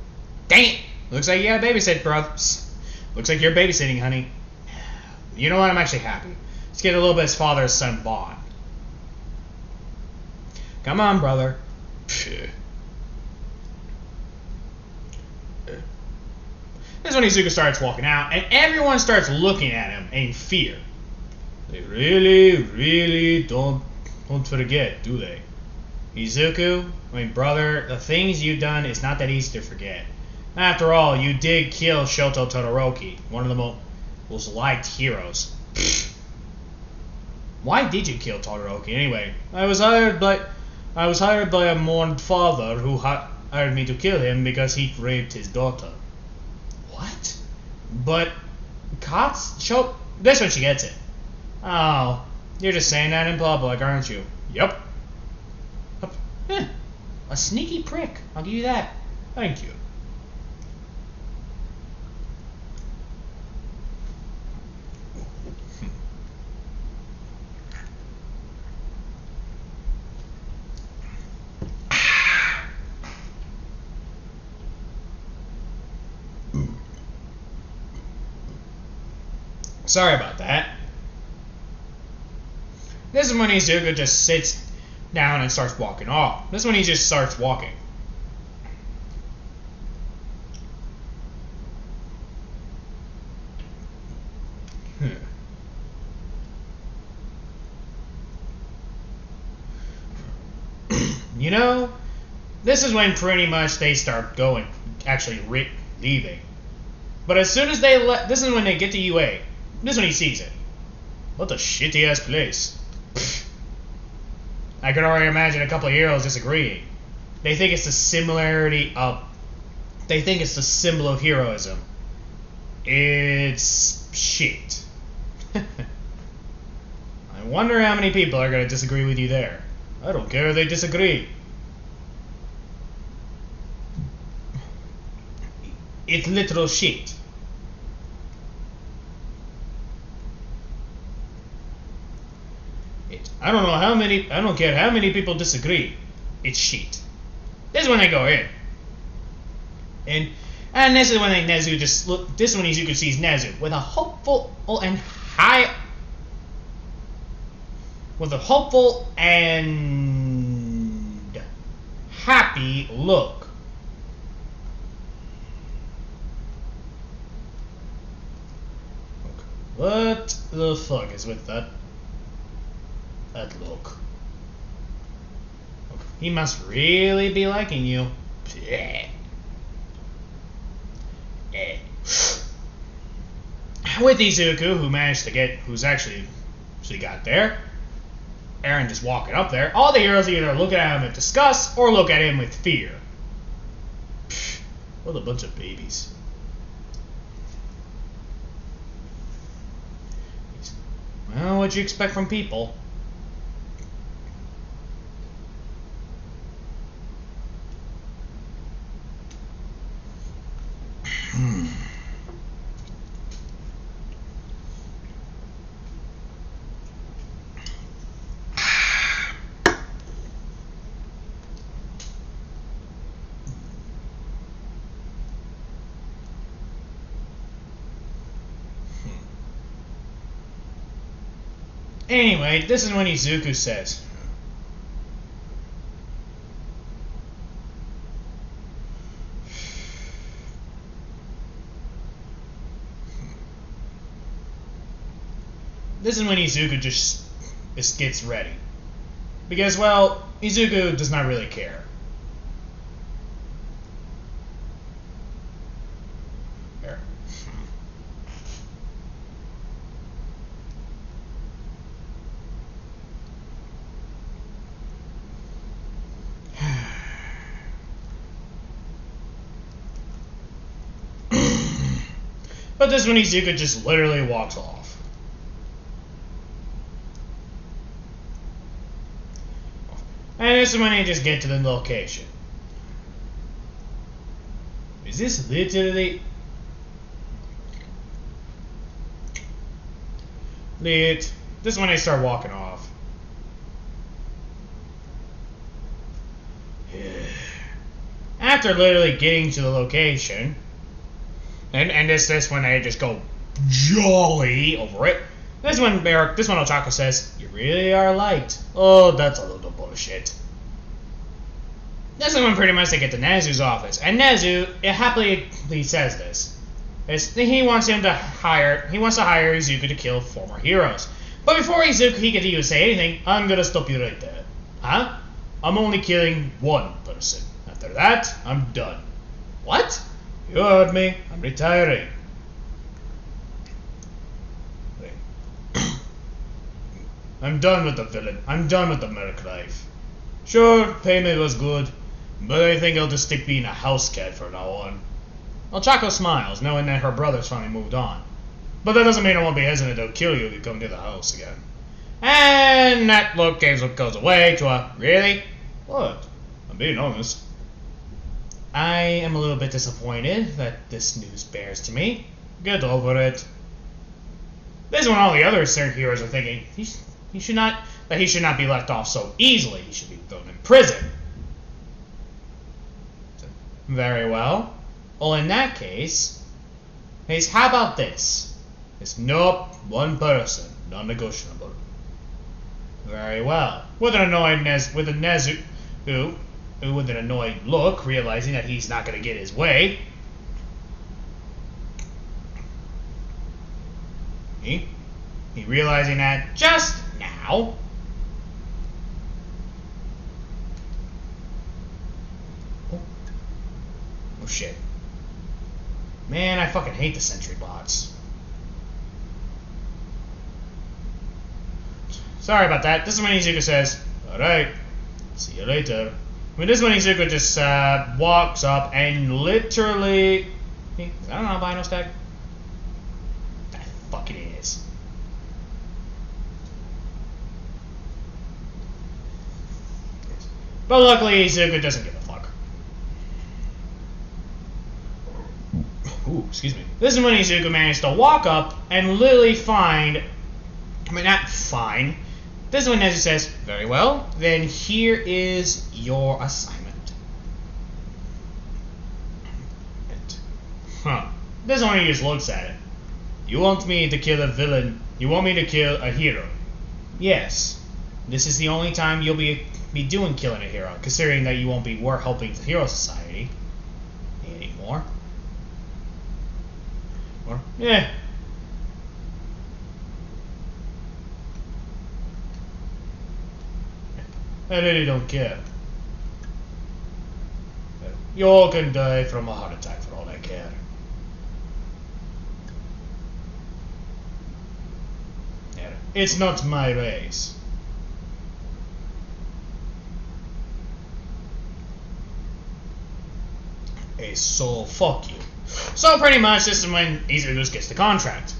dang it! Looks like you gotta babysit, brothers. Looks like you're babysitting, honey. You know what? I'm actually happy. Let's get a little bit of father-son bond. Come on, brother. This is when Izuku starts walking out, and everyone starts looking at him in fear. They really don't forget, do they? Izuku, brother, the things you've done is not that easy to forget. After all, you did kill Shoto Todoroki, one of the most liked heroes. Why did you kill Todoroki anyway? I was hired by a mourned father who hired me to kill him because he raped his daughter. What? But this one she gets it. Oh, you're just saying that in public, aren't you? Yep. A sneaky prick. I'll give you that. Thank you. Sorry about that. This is when Izuku just sits down and starts walking off. This is when he just starts walking. You know, this is when pretty much they start going, actually leaving. But as soon as this is when they get to UA. This is when he sees it. What a shitty ass place. I could already imagine a couple of heroes disagreeing. They think it's the similarity of. They think it's the symbol of heroism. It's shit. I wonder how many people are going to disagree with you there. I don't care if they disagree. It's literal shit. I don't care how many people disagree. It's shit. This is when they go in. And this is when Nezu just look. This is when Izuku sees Nezu with a hopeful and happy look. What the fuck is with that look? He must really be liking you. With Izuku, who's actually got there, Eren just walking up there, all the heroes either look at him with disgust or look at him with fear. What a bunch of babies. Well, what'd you expect from people? Anyway, this is when Izuku says, this is when Izuku just gets ready. Because, well, Izuku does not really care. There. But this one Izuku just literally walks off. And this is when they just get to the location. Is this literally... This is when they start walking off. After literally getting to the location, and this when they just go jolly over it. This one Ochako says, "You really are light." Oh, that's a little bullshit. This is when pretty much they get to Nezu's office, and Nezu happily says this. He wants to hire Izuku to kill former heroes. But before he could even say anything, I'm gonna stop you right there. Huh? I'm only killing one person. After that, I'm done. What? You heard me. I'm retiring. I'm done with the villain. I'm done with the merc life. Sure, payment was good, but I think I'll just stick being a house cat from now on. Ochako smiles, knowing that her brother's finally moved on. But that doesn't mean I won't be hesitant to kill you if you come near the house again. And that look goes away to a, really? What? I'm being honest. I am a little bit disappointed that this news bears to me. Get over it. This is when all the other heroes are thinking he should not be left off so easily. He should be thrown in prison. Very well. Well, in that case, how about this? It's nope, one person, non-negotiable. Very well. With an annoyed Nezu, with an annoyed look, realizing that he's not going to get his way. He realizing that just now. Oh shit. Man, I fucking hate the sentry bots. Sorry about that. This is when Izuku says, "Alright, see you later." I mean, this is when Izuku just walks up and literally... Is that an albino stack? That fucking is. But luckily, Izuku doesn't give a fuck. Ooh, excuse me. This is when Izuku managed to walk up and literally find... I mean, not find... This is when Nezu says, "Very well, then here is your assignment." This is when he just looks at it. "You want me to kill a villain? You want me to kill a hero?" "Yes. This is the only time you'll be doing killing a hero, considering that you won't be helping the Hero Society anymore." Or, yeah. I really don't care. You all can die from a heart attack for all I care. It's not my race. So fuck you. So pretty much this is when Izuku gets the contract.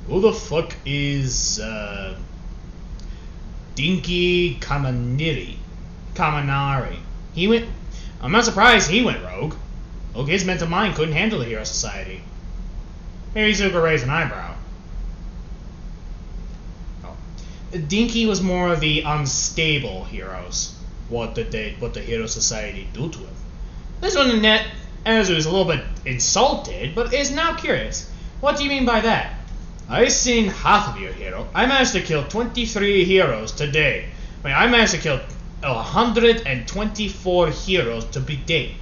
Who the fuck is Dinky Kaminari? I'm not surprised he went rogue. Look, his mental mind couldn't handle the Hero Society. Maybe Izuku raised an eyebrow. Oh. Dinky was more of the unstable heroes. What did the Hero Society do to him? This one in net, Nezu is a little bit insulted, but is now curious. What do you mean by that? I've seen half of your hero. I managed to kill 23 heroes today. I managed to kill 124 heroes to be date.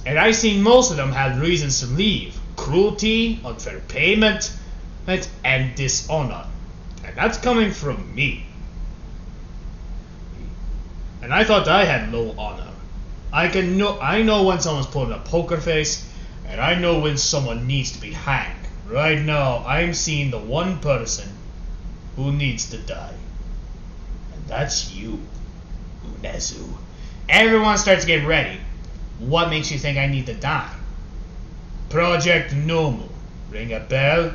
And I've seen most of them have reasons to leave. Cruelty, unfair payment, and dishonor. And that's coming from me. And I thought I had no honor. I know when someone's pulling a poker face, and I know when someone needs to be hanged. Right now, I'm seeing the one person who needs to die. And that's you, Nezu. Everyone starts getting ready. What makes you think I need to die? Project Nomu. Ring a bell?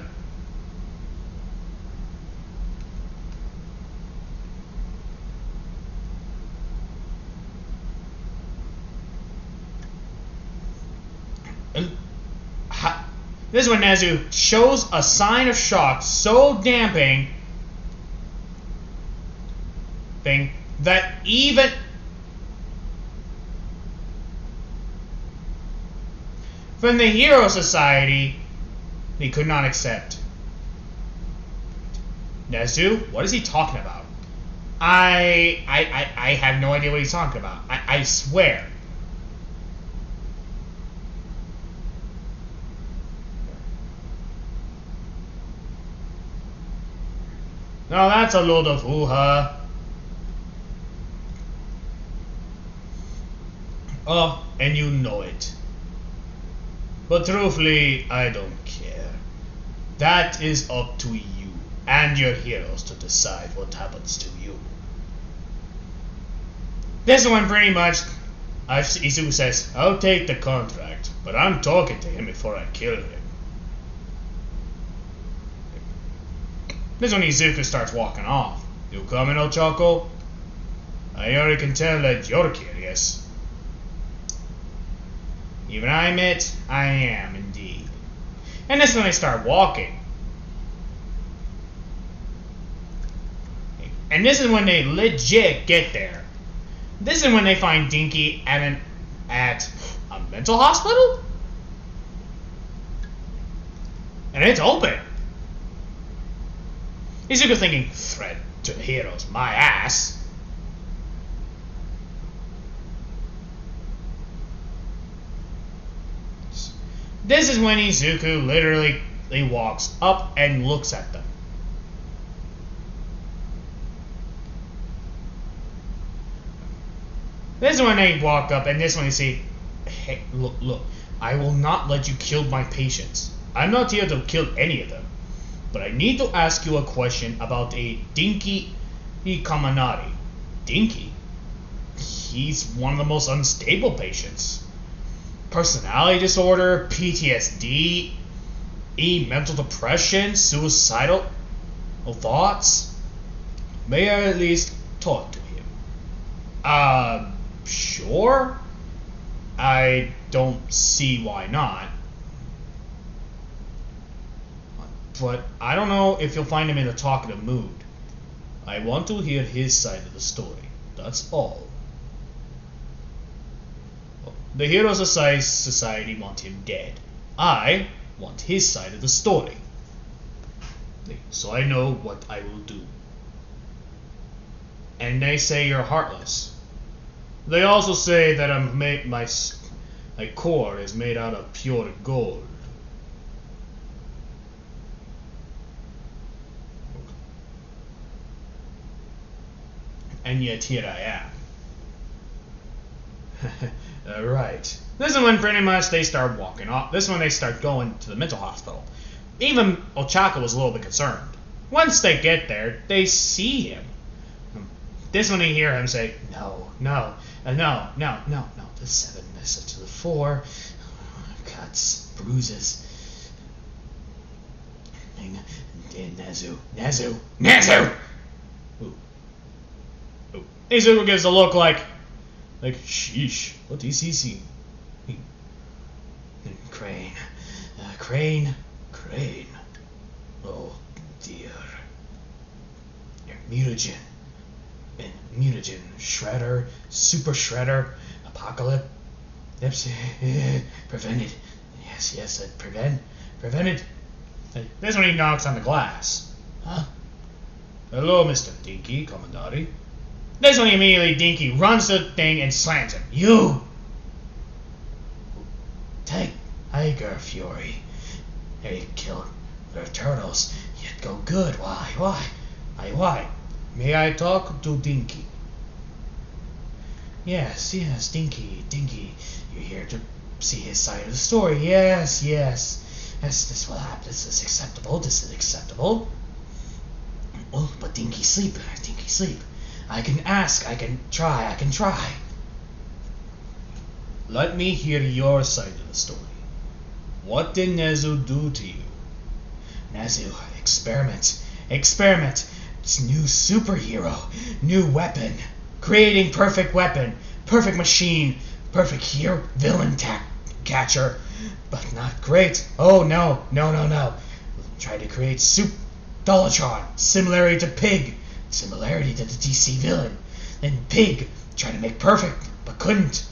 This is when Nezu shows a sign of shock so damping that even from the Hero Society they could not accept. Nezu, what is he talking about? I have no idea what he's talking about. I swear. Now that's a load of hoo-ha. Oh, and you know it. But truthfully, I don't care. That is up to you and your heroes to decide what happens to you. This one pretty much, Izuku says, I'll take the contract, but I'm talking to him before I kill him. This is when Izuku starts walking off. You coming, Ochako? I already can tell that you're curious. Even I admit, I am indeed. And this is when they start walking. And this is when they legit get there. This is when they find Dinky at a mental hospital? And it's open. Izuku thinking, threat to the heroes, my ass. This is when Izuku literally walks up and looks at them. This is when they walk up, and this one you see, hey, look, I will not let you kill my patients. I'm not here to kill any of them. But I need to ask you a question about a Dinky Kaminari. Dinky? He's one of the most unstable patients. Personality disorder, PTSD, mental depression, suicidal thoughts. May I at least talk to him? Sure? I don't see why not. But I don't know if you'll find him in a talkative mood. I want to hear his side of the story. That's all. The Hero Society want him dead. I want his side of the story. So I know what I will do. And they say you're heartless. They also say that my core is made out of pure gold. And yet here I am. Right. This is when pretty much they start walking off. This is when they start going to the mental hospital. Even Ochako was a little bit concerned. Once they get there, they see him. This is when they hear him say, no. The 7 message to the 4. Cuts, bruises. Nezu! Ooh. Izuku gives a look like, sheesh, what is he seeing? Crane. Oh, dear. Mutagen. And Mutagen. Shredder. Super Shredder. Apocalypse. Prevented. Yes, prevented. This one he knocks on the glass. Huh? Hello, Mr. Dinky Kaminari. This one immediately Dinky runs to the thing and slams him. You! Tiger Fury. They killed their turtles, yet go good. Why? May I talk to Dinky? Yes, Dinky. You're here to see his side of the story. Yes. This will happen. This is acceptable. Oh, but Dinky sleep. I can ask, I can try. Let me hear your side of the story. What did Nezu do to you? Nezu, experiment. Experiment. It's new superhero. New weapon. Creating perfect weapon. Perfect machine. Perfect hero. Villain catcher. But not great. Oh no. No. Try to create Dollatron. Similarity to Pig. Similarity to the DC villain. Then Pig. Tried to make perfect. But couldn't.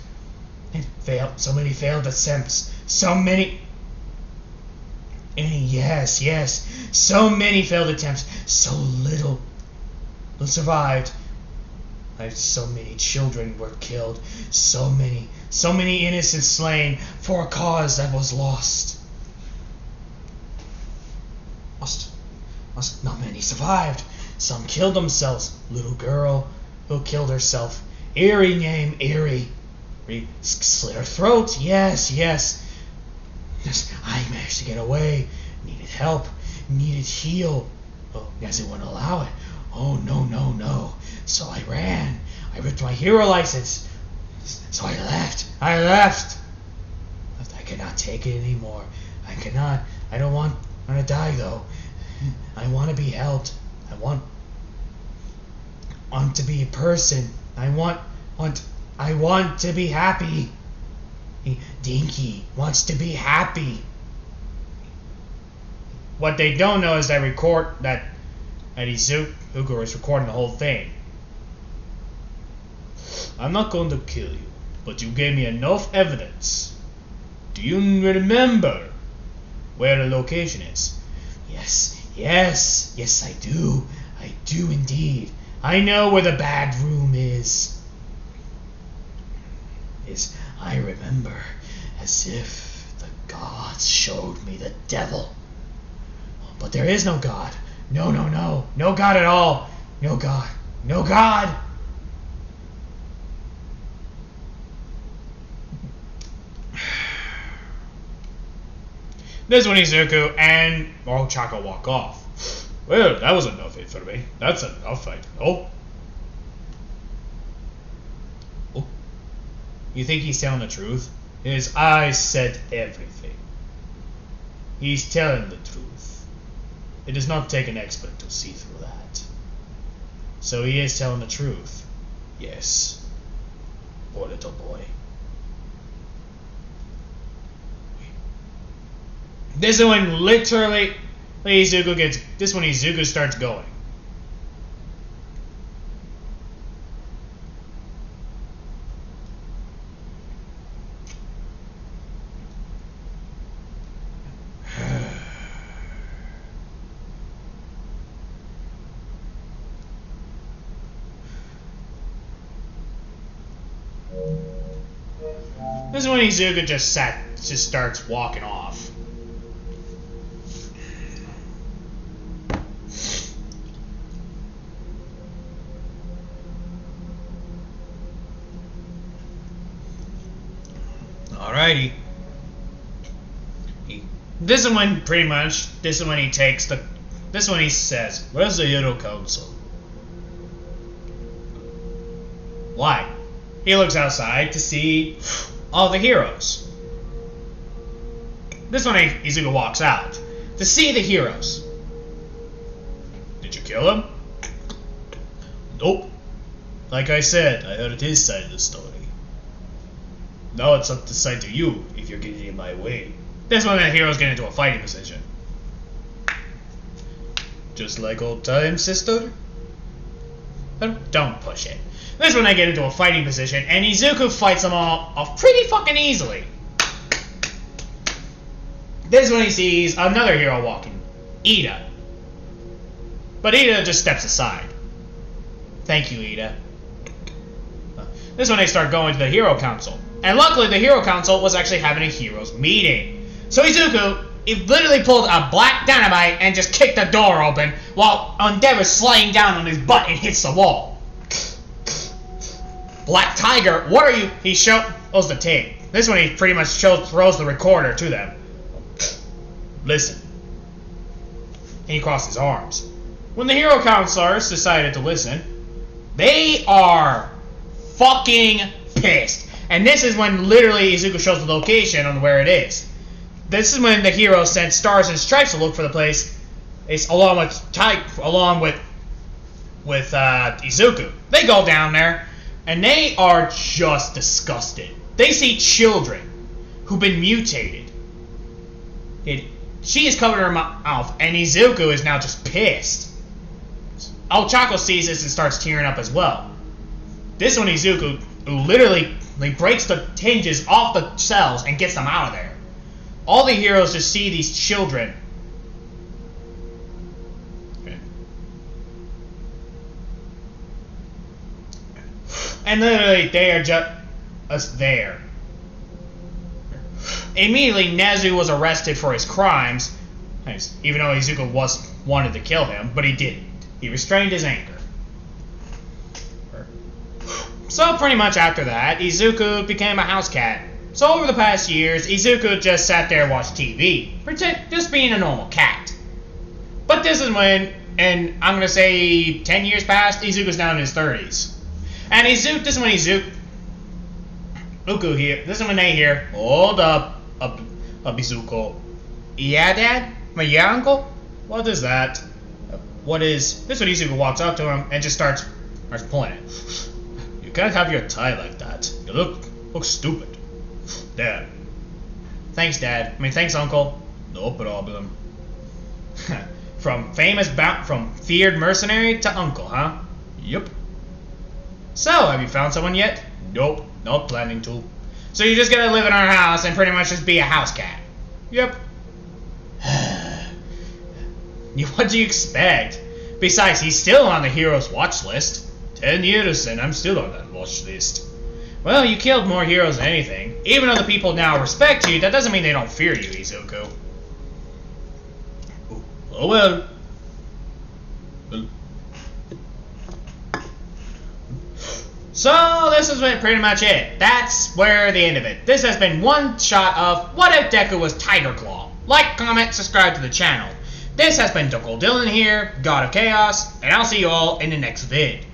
And failed. So many failed attempts. So many. Yes. So many failed attempts. So little survived. So many children were killed. So many innocents slain for a cause that was lost. Not many survived. Some killed themselves. Little girl who killed herself. Eerie name, Eerie. Slit her throat. Yes. I managed to get away. Needed help. Needed heal. Oh, Nezu wouldn't allow it. Oh, no. So I ran. I ripped my hero license. So I left. But I cannot take it anymore. I cannot. I don't want to die though. I want to be helped. I want to be a person. I want to be happy. Dinky wants to be happy. What they don't know is that Izuku is recording the whole thing. I'm not going to kill you, but you gave me enough evidence. Do you remember where the location is? Yes, I do. I do indeed. I know where the bad room is. I remember as if the gods showed me the devil. But there is no God. No. No God at all. No God. This is when Izuku and Chaka walk off. Well, that was enough for me. That's enough fight. Oh. You think he's telling the truth? His eyes said everything. He's telling the truth. It does not take an expert to see through that. So he is telling the truth. Yes. Poor little boy. This is when literally Izuku starts going. This is when Izuku just starts walking off. Alrighty. This is when he says, "Where's the Hero Council?" Why? He looks outside to see all the heroes. This one Izuku walks out to see the heroes. Did you kill him? Nope. Like I said, I heard his side of the story. Now it's up to decide to you if you're getting in my way. This one the heroes get into a fighting position. Just like old times, sister? Don't push it. This one they get into a fighting position, and Izuku fights them all off pretty fucking easily. This one he sees another hero walking, Ida. But Ida just steps aside. Thank you, Ida. This one they start going to the Hero Council. And luckily the Hero Council was actually having a heroes meeting. So Izuku, he literally pulled a black dynamite and just kicked the door open while Endeavor's sliding down on his butt and hits the wall. Black Tiger, what are you? He shows the tape. This one he pretty much throws the recorder to them. Listen. And he crossed his arms. When the Hero Counselors decided to listen, they are fucking pissed. And this is when literally Izuku shows the location on where it is. this is when the hero sent Stars and Stripes to look for the place. It's along with Izuku. They go down there, and they are just disgusted. They see children who've been mutated. She is covering her mouth, and Izuku is now just pissed. Ochako sees this and starts tearing up as well. This one, Izuku, who literally breaks the hinges off the cells and gets them out of there. All the heroes just see these children. And literally, they are just there. Immediately, Nezu was arrested for his crimes, even though Izuku wanted to kill him, but he didn't. He restrained his anger. So pretty much after that, Izuku became a house cat. So over the past years, Izuku just sat there and watched TV, just being a normal cat. But this is when, and I'm gonna say 10 years passed, Izuku's now in his 30s. And this is when Izuku here, this is when they hear, hold up, Izuku. Yeah, Dad? Yeah, Uncle? What is that? This is when Izuku walks up to him and just starts pulling it. You can't have your tie like that. You look stupid. Dad. Thanks, Dad. Thanks, Uncle. No problem. From feared mercenary to uncle, huh? Yep. So, have you found someone yet? Nope, not planning to. So you're just gonna live in our house and pretty much just be a house cat? Yep. What do you expect? Besides, he's still on the hero's watch list. 10 years and I'm still on that watch list. Well, you killed more heroes than anything. Even though the people now respect you, that doesn't mean they don't fear you, Izuku. Oh well. So, this is pretty much it. That's where the end of it. This has been one shot of What If Deku Was Tigerclaw. Like, comment, subscribe to the channel. This has been Uncle Dylan here, God of Chaos, and I'll see you all in the next vid.